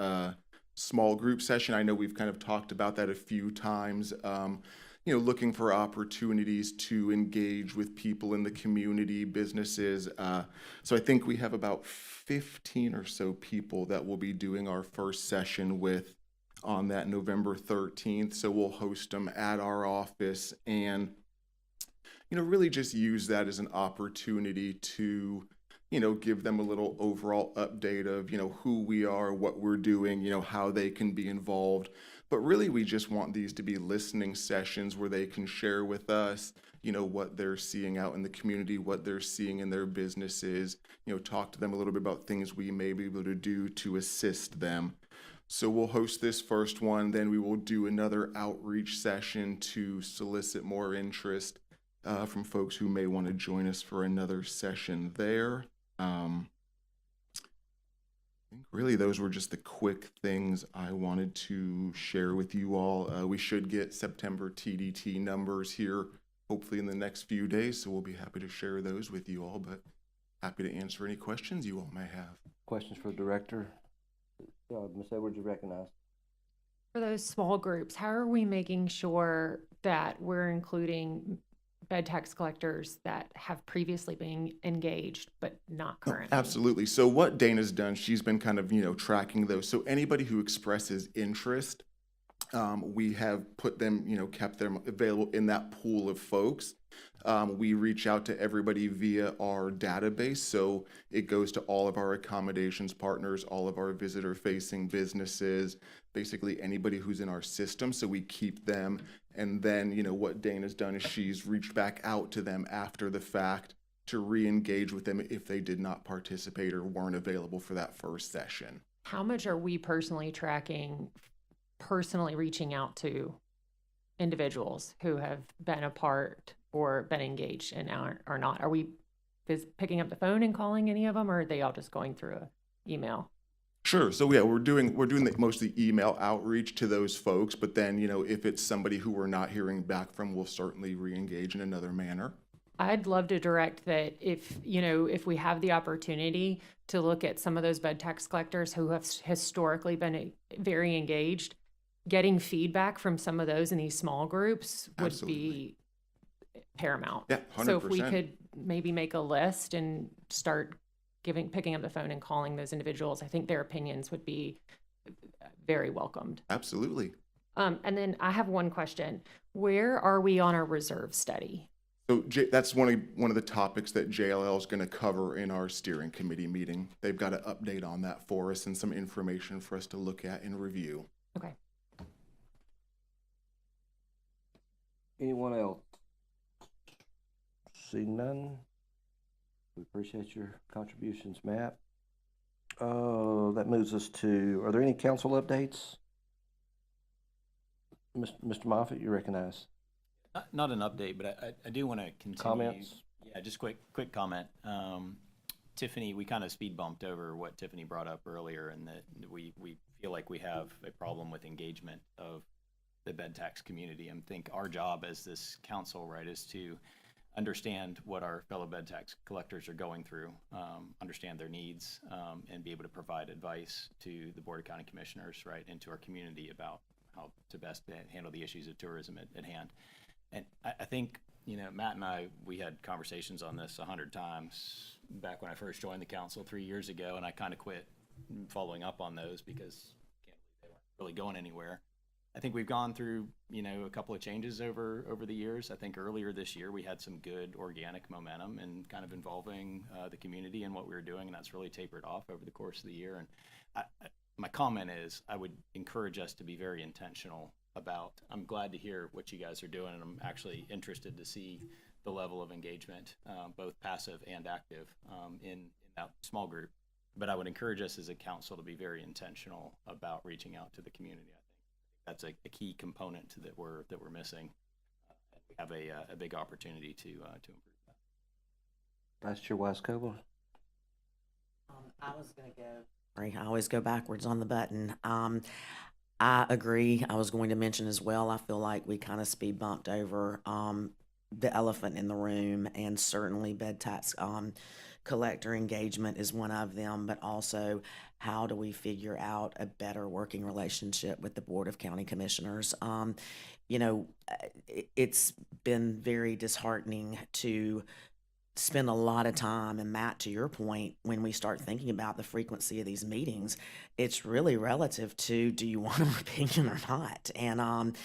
small group session. I know we've kind of talked about that a few times. looking for opportunities to engage with people in the community, businesses. So I think we have about 15 or so people that we'll be doing our first session with on that November 13th. So we'll host them at our office and, really just use that as an opportunity to, give them a little overall update of, who we are, what we're doing, how they can be involved. But really, we just want these to be listening sessions where they can share with us, what they're seeing out in the community, what they're seeing in their businesses, talk to them a little bit about things we may be able to do to assist them. So we'll host this first one, then we will do another outreach session to solicit more interest from folks who may want to join us for another session there. I think really those were just the quick things I wanted to share with you all. We should get September TDT numbers here, hopefully in the next few days, so we'll be happy to share those with you all, but happy to answer any questions you all may have. Questions for the director? Ms. Edwards, you recognize. For those small groups, how are we making sure that we're including bed tax collectors that have previously been engaged but not currently? Absolutely. So what Dana's done, she's been kind of, tracking those. So anybody who expresses interest, we have put them, kept them available in that pool of folks. We reach out to everybody via our database. So it goes to all of our accommodations partners, all of our visitor-facing businesses, basically anybody who's in our system. So we keep them. And then, what Dana's done is she's reached back out to them after the fact to re-engage with them if they did not participate or weren't available for that first session. How much are we personally tracking, personally reaching out to individuals who have been a part or been engaged and are not? Are we picking up the phone and calling any of them, or are they all just going through an email? Sure. So yeah, we're doing mostly email outreach to those folks, but then, if it's somebody who we're not hearing back from, we'll certainly re-engage in another manner. I'd love to direct that if we have the opportunity to look at some of those bed tax collectors who have historically been very engaged, getting feedback from some of those in these small groups would Absolutely. be paramount. Yeah, 100%. So if we could maybe make a list and start picking up the phone and calling those individuals, I think their opinions would be very welcomed. Absolutely. And then I have one question. Where are we on our reserve study? So that's one of the topics that JLL is going to cover in our steering committee meeting. They've got an update on that for us and some information for us to look at and review. Okay. Anyone else? See none. We appreciate your contributions, Matt. That moves us to, are there any council updates? Mr. Moffitt, you recognize. Not an update, but I do want to continue. Comments? Yeah, just quick comment. Tiffany, we kind of speed bumped over what Tiffany brought up earlier, and that we feel like we have a problem with engagement of the bed tax community. And think our job as this council, right, is to understand what our fellow bed tax collectors are going through, understand their needs, and be able to provide advice to the Board of County Commissioners, right, and to our community about how to best handle the issues of tourism at hand. And I think, Matt and I, we had conversations on this 100 times back when I first joined the council 3 years ago, and I kind of quit following up on those because I can't believe they weren't really going anywhere. I think we've gone through, a couple of changes over the years. I think earlier this year we had some good organic momentum and kind of involving the community in what we were doing, and that's really tapered off over the course of the year. And my comment is I would encourage us to be very intentional about, I'm glad to hear what you guys are doing, and I'm actually interested to see the level of engagement, both passive and active, in that small group. But I would encourage us as a council to be very intentional about reaching out to the community. I think that's a key component that we're missing. We have a big opportunity to improve that. Vice Chair Wisecover. I was going to go. Sorry, I always go backwards on the button. I agree. I was going to mention as well, I feel like we kind of speed bumped over the elephant in the room, and certainly bed tax collector engagement is one of them, but also how do we figure out a better working relationship with the Board of County Commissioners? It's been very disheartening to spend a lot of time, and Matt, to your point, when we start thinking about the frequency of these meetings, it's really relative to, do you want an opinion or not? And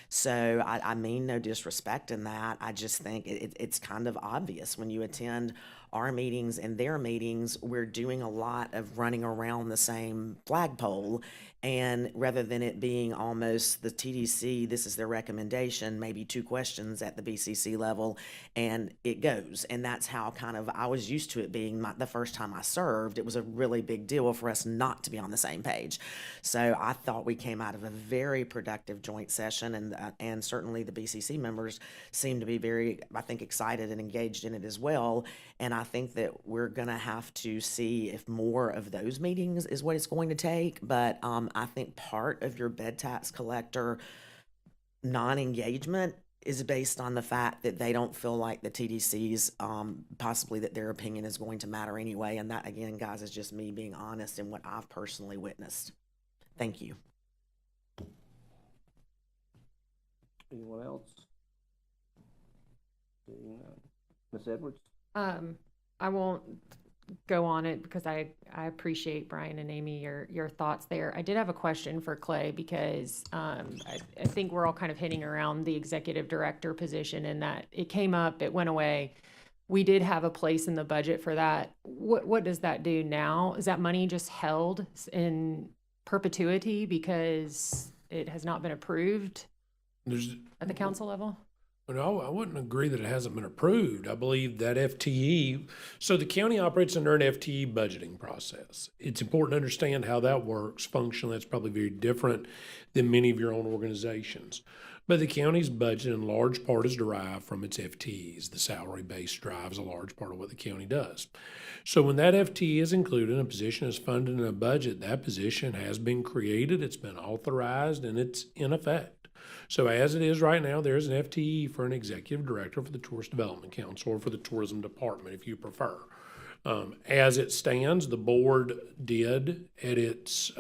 so I mean no disrespect in that. I just think it's kind of obvious when you attend our meetings and their meetings, we're doing a lot of running around the same flagpole. And rather than it being almost the TDC, this is their recommendation, maybe 2 questions at the BCC level, and it goes. And that's how kind of I was used to it being the first time I served. It was a really big deal for us not to be on the same page. So I thought we came out of a very productive joint session, and certainly the BCC members seem to be very, I think, excited and engaged in it as well. And I think that we're going to have to see if more of those meetings is what it's going to take. But I think part of your bed tax collector non-engagement is based on the fact that they don't feel like the TDC's, possibly that their opinion is going to matter anyway. And that, again, guys, is just me being honest in what I've personally witnessed. Thank you. Anyone else? Seeing none. Ms. Edwards? I won't go on it because I appreciate, Brian and Amy, your thoughts there. I did have a question for Clay because I think we're all kind of hitting around the executive director position, and that it came up, it went away. We did have a place in the budget for that. What does that do now? Is that money just held in perpetuity because it has not been approved at the council level? No, I wouldn't agree that it hasn't been approved. I believe that FTE, so the county operates under an FTE budgeting process. It's important to understand how that works functionally. That's probably very different than many of your own organizations. But the county's budget in large part is derived from its FTEs. The salary base drives a large part of what the county does. So when that FTE is included and a position is funded in a budget, that position has been created, it's been authorized, and it's in effect. So as it is right now, there's an FTE for an executive director for the Tourist Development Council or for the Tourism Department, if you prefer. As it stands, the board did, at its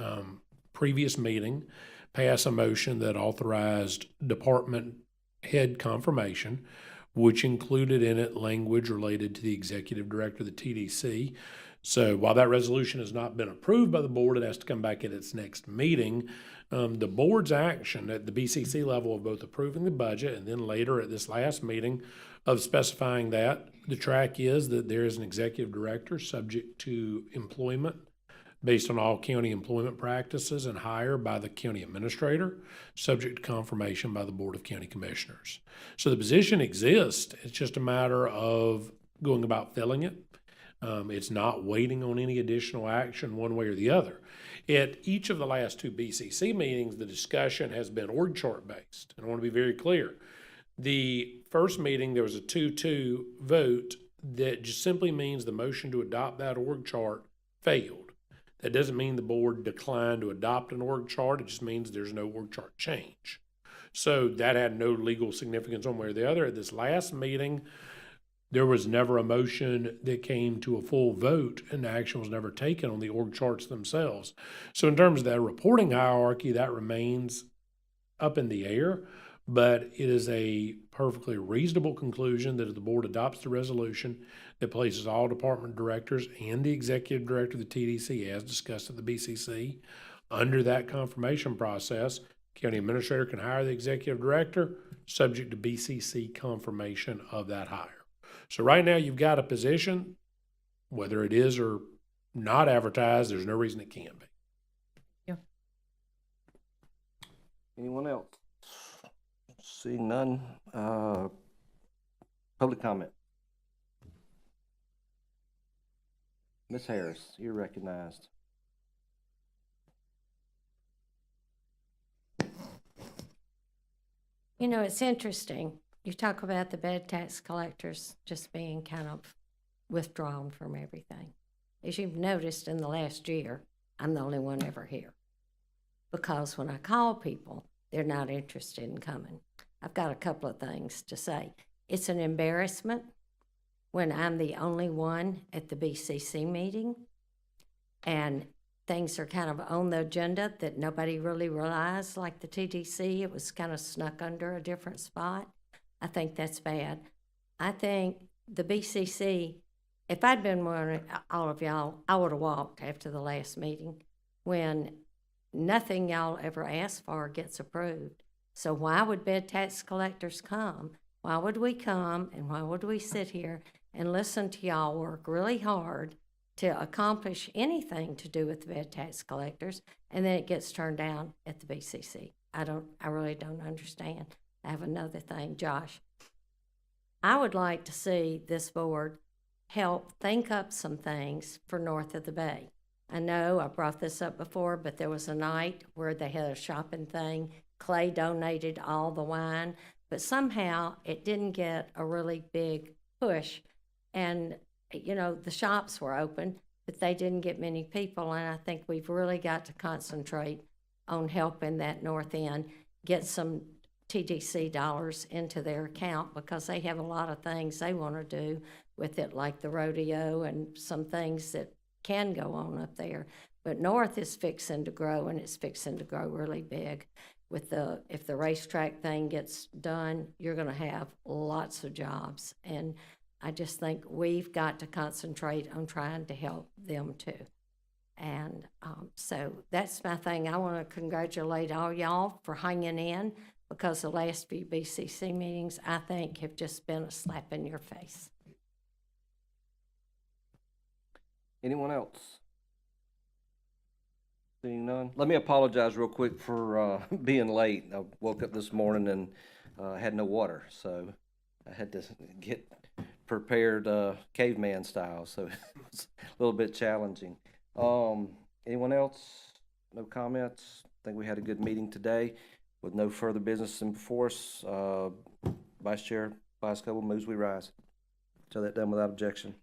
previous meeting, pass a motion that authorized department head confirmation, which included in it language related to the executive director of the TDC. So while that resolution has not been approved by the board, it has to come back at its next meeting. The board's action at the BCC level of both approving the budget and then later at this last meeting of specifying that the track is that there is an executive director subject to employment based on all county employment practices and hire by the county administrator, subject to confirmation by the Board of County Commissioners. So the position exists. It's just a matter of going about filling it. It's not waiting on any additional action one way or the other. At each of the last 2 BCC meetings, the discussion has been org chart based. And I want to be very clear. The first meeting, there was a 2-2 vote that just simply means the motion to adopt that org chart failed. That doesn't mean the board declined to adopt an org chart. It just means there's no org chart change. So that had no legal significance one way or the other. At this last meeting, there was never a motion that came to a full vote, and action was never taken on the org charts themselves. So in terms of that reporting hierarchy, that remains up in the air, but it is a perfectly reasonable conclusion that if the board adopts the resolution that places all department directors and the executive director of the TDC, as discussed at the BCC, under that confirmation process, county administrator can hire the executive director, subject to BCC confirmation of that hire. So right now you've got a position, whether it is or not advertised, there's no reason it can't be. Yeah. Anyone else? Seeing none, public comment. Ms. Harris, you're recognized. You know, it's interesting. You talk about the bed tax collectors just being kind of withdrawn from everything. As you've noticed in the last year, I'm the only one ever here. Because when I call people, they're not interested in coming. I've got a couple of things to say. It's an embarrassment when I'm the only one at the BCC meeting, and things are kind of on the agenda that nobody really realized, like the TDC. It was kind of snuck under a different spot. I think that's bad. I think the BCC, if I'd been one of all of y'all, I would have walked after the last meeting when nothing y'all ever asked for gets approved. So why would bed tax collectors come? Why would we come and why would we sit here and listen to y'all work really hard to accomplish anything to do with the bed tax collectors, and then it gets turned down at the BCC? I really don't understand. I have another thing, Josh. I would like to see this board help think up some things for north of the bay. I know I brought this up before, but there was a night where they had a shopping thing. Clay donated all the wine, but somehow it didn't get a really big push. And, you know, the shops were open, but they didn't get many people. And I think we've really got to concentrate on helping that north end get some TDC dollars into their account, because they have a lot of things they want to do with it, like the rodeo and some things that can go on up there. But north is fixing to grow, and it's fixing to grow really big. If the racetrack thing gets done, you're going to have lots of jobs. And I just think we've got to concentrate on trying to help them too. And so that's my thing. I want to congratulate all y'all for hanging in, because the last few BCC meetings, I think, have just been a slap in your face. Anyone else? Seeing none? Let me apologize real quick for being late. I woke up this morning and had no water, so I had to get prepared caveman style, so it's a little bit challenging. Anyone else? No comments? I think we had a good meeting today with no further business in before us. Vice Chair Biascoble moves we rise. So that done without objection.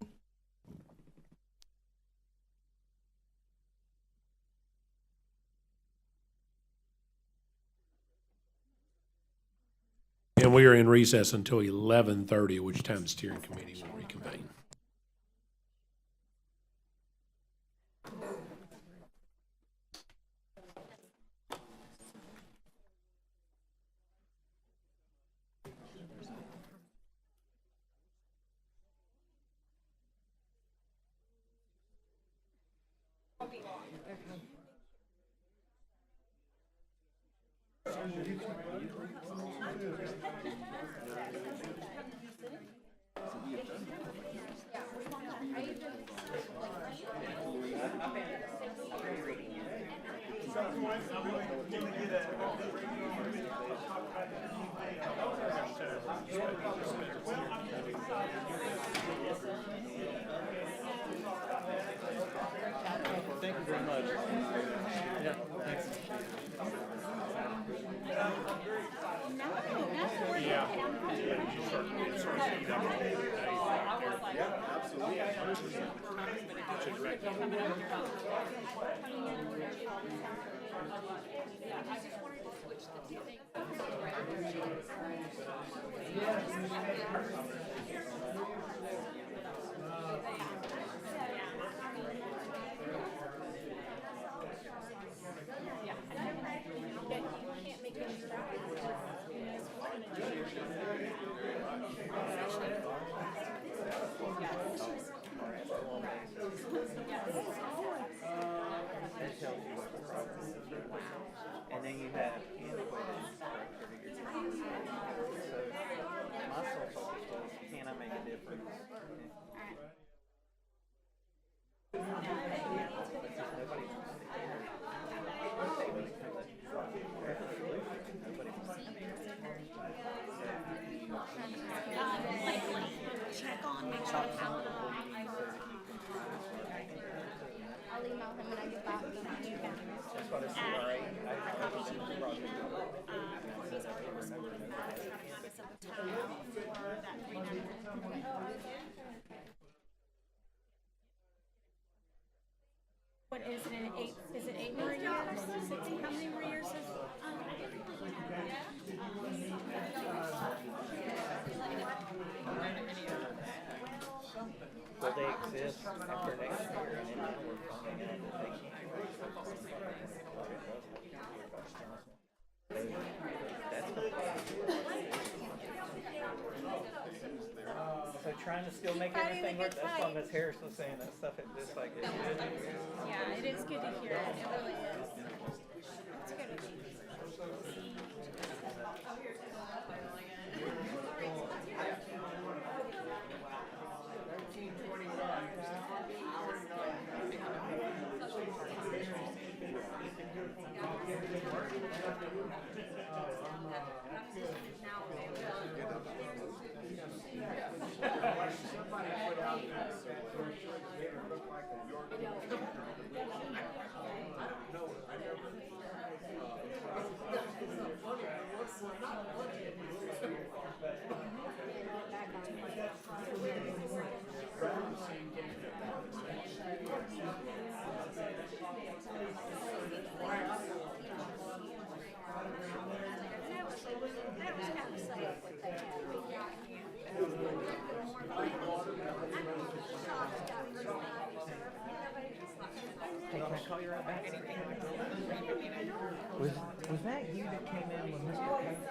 And we are in recess until 11:30, at which time the steering committee will reconvene. Thank you very much. Yeah, thanks. And then you have antiquated structure to your team. So my sole focus was, can I make a difference? Check on, make sure I'll email him when I get back. That's what I see, all right? What is it, is it 8 more years? 60, how many more years is? will they exist after next year? And then now we're finding out that they can't. So trying to still make everything work, that's why Ms. Harris was saying that stuff, it's just like, it's good. Yeah, it is good to hear it. It really is. It's good. Hey, can I call you right back? Was that you that came in with Mr. Casey?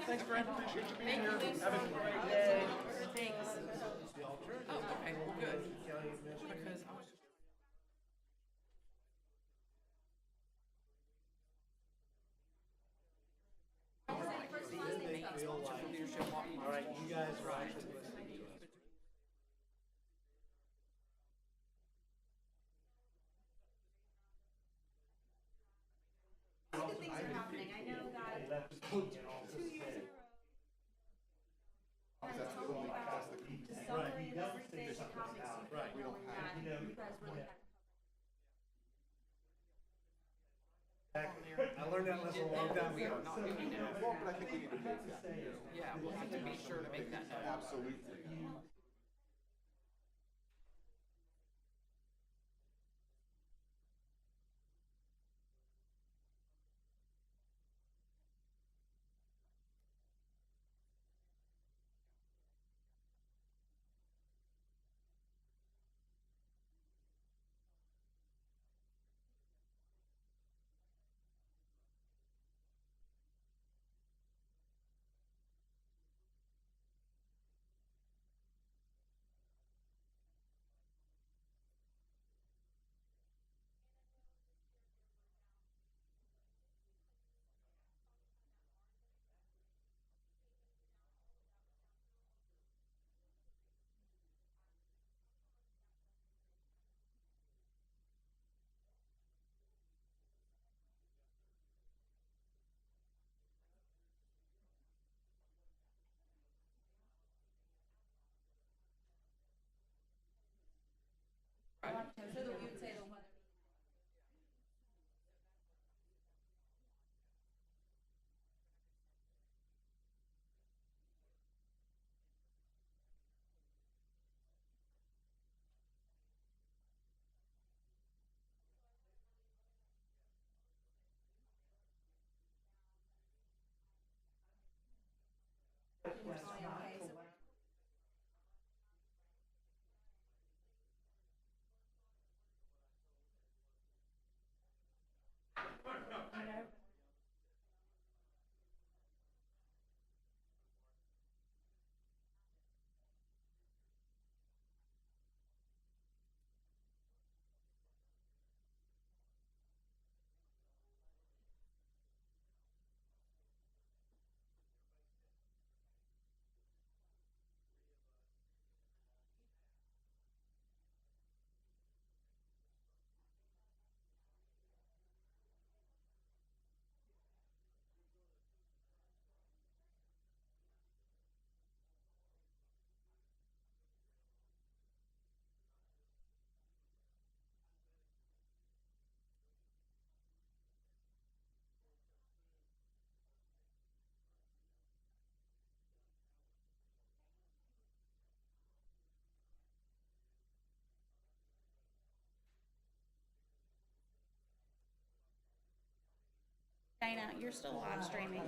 Thanks, Brad. Appreciate you being here. Have a great day. Thanks. Oh, okay, good. Because I was just. All right, you guys are actually listening to us. Things are happening. I know that 2 years in a row. Has told me about the summary of everything, and how much you really had. You guys really had. I learned that lesson a long time We ago. are not doing that. Well, but I think we need to make that. Yeah, we'll have to be sure to make that note. Absolutely. Dana, you're still live streaming.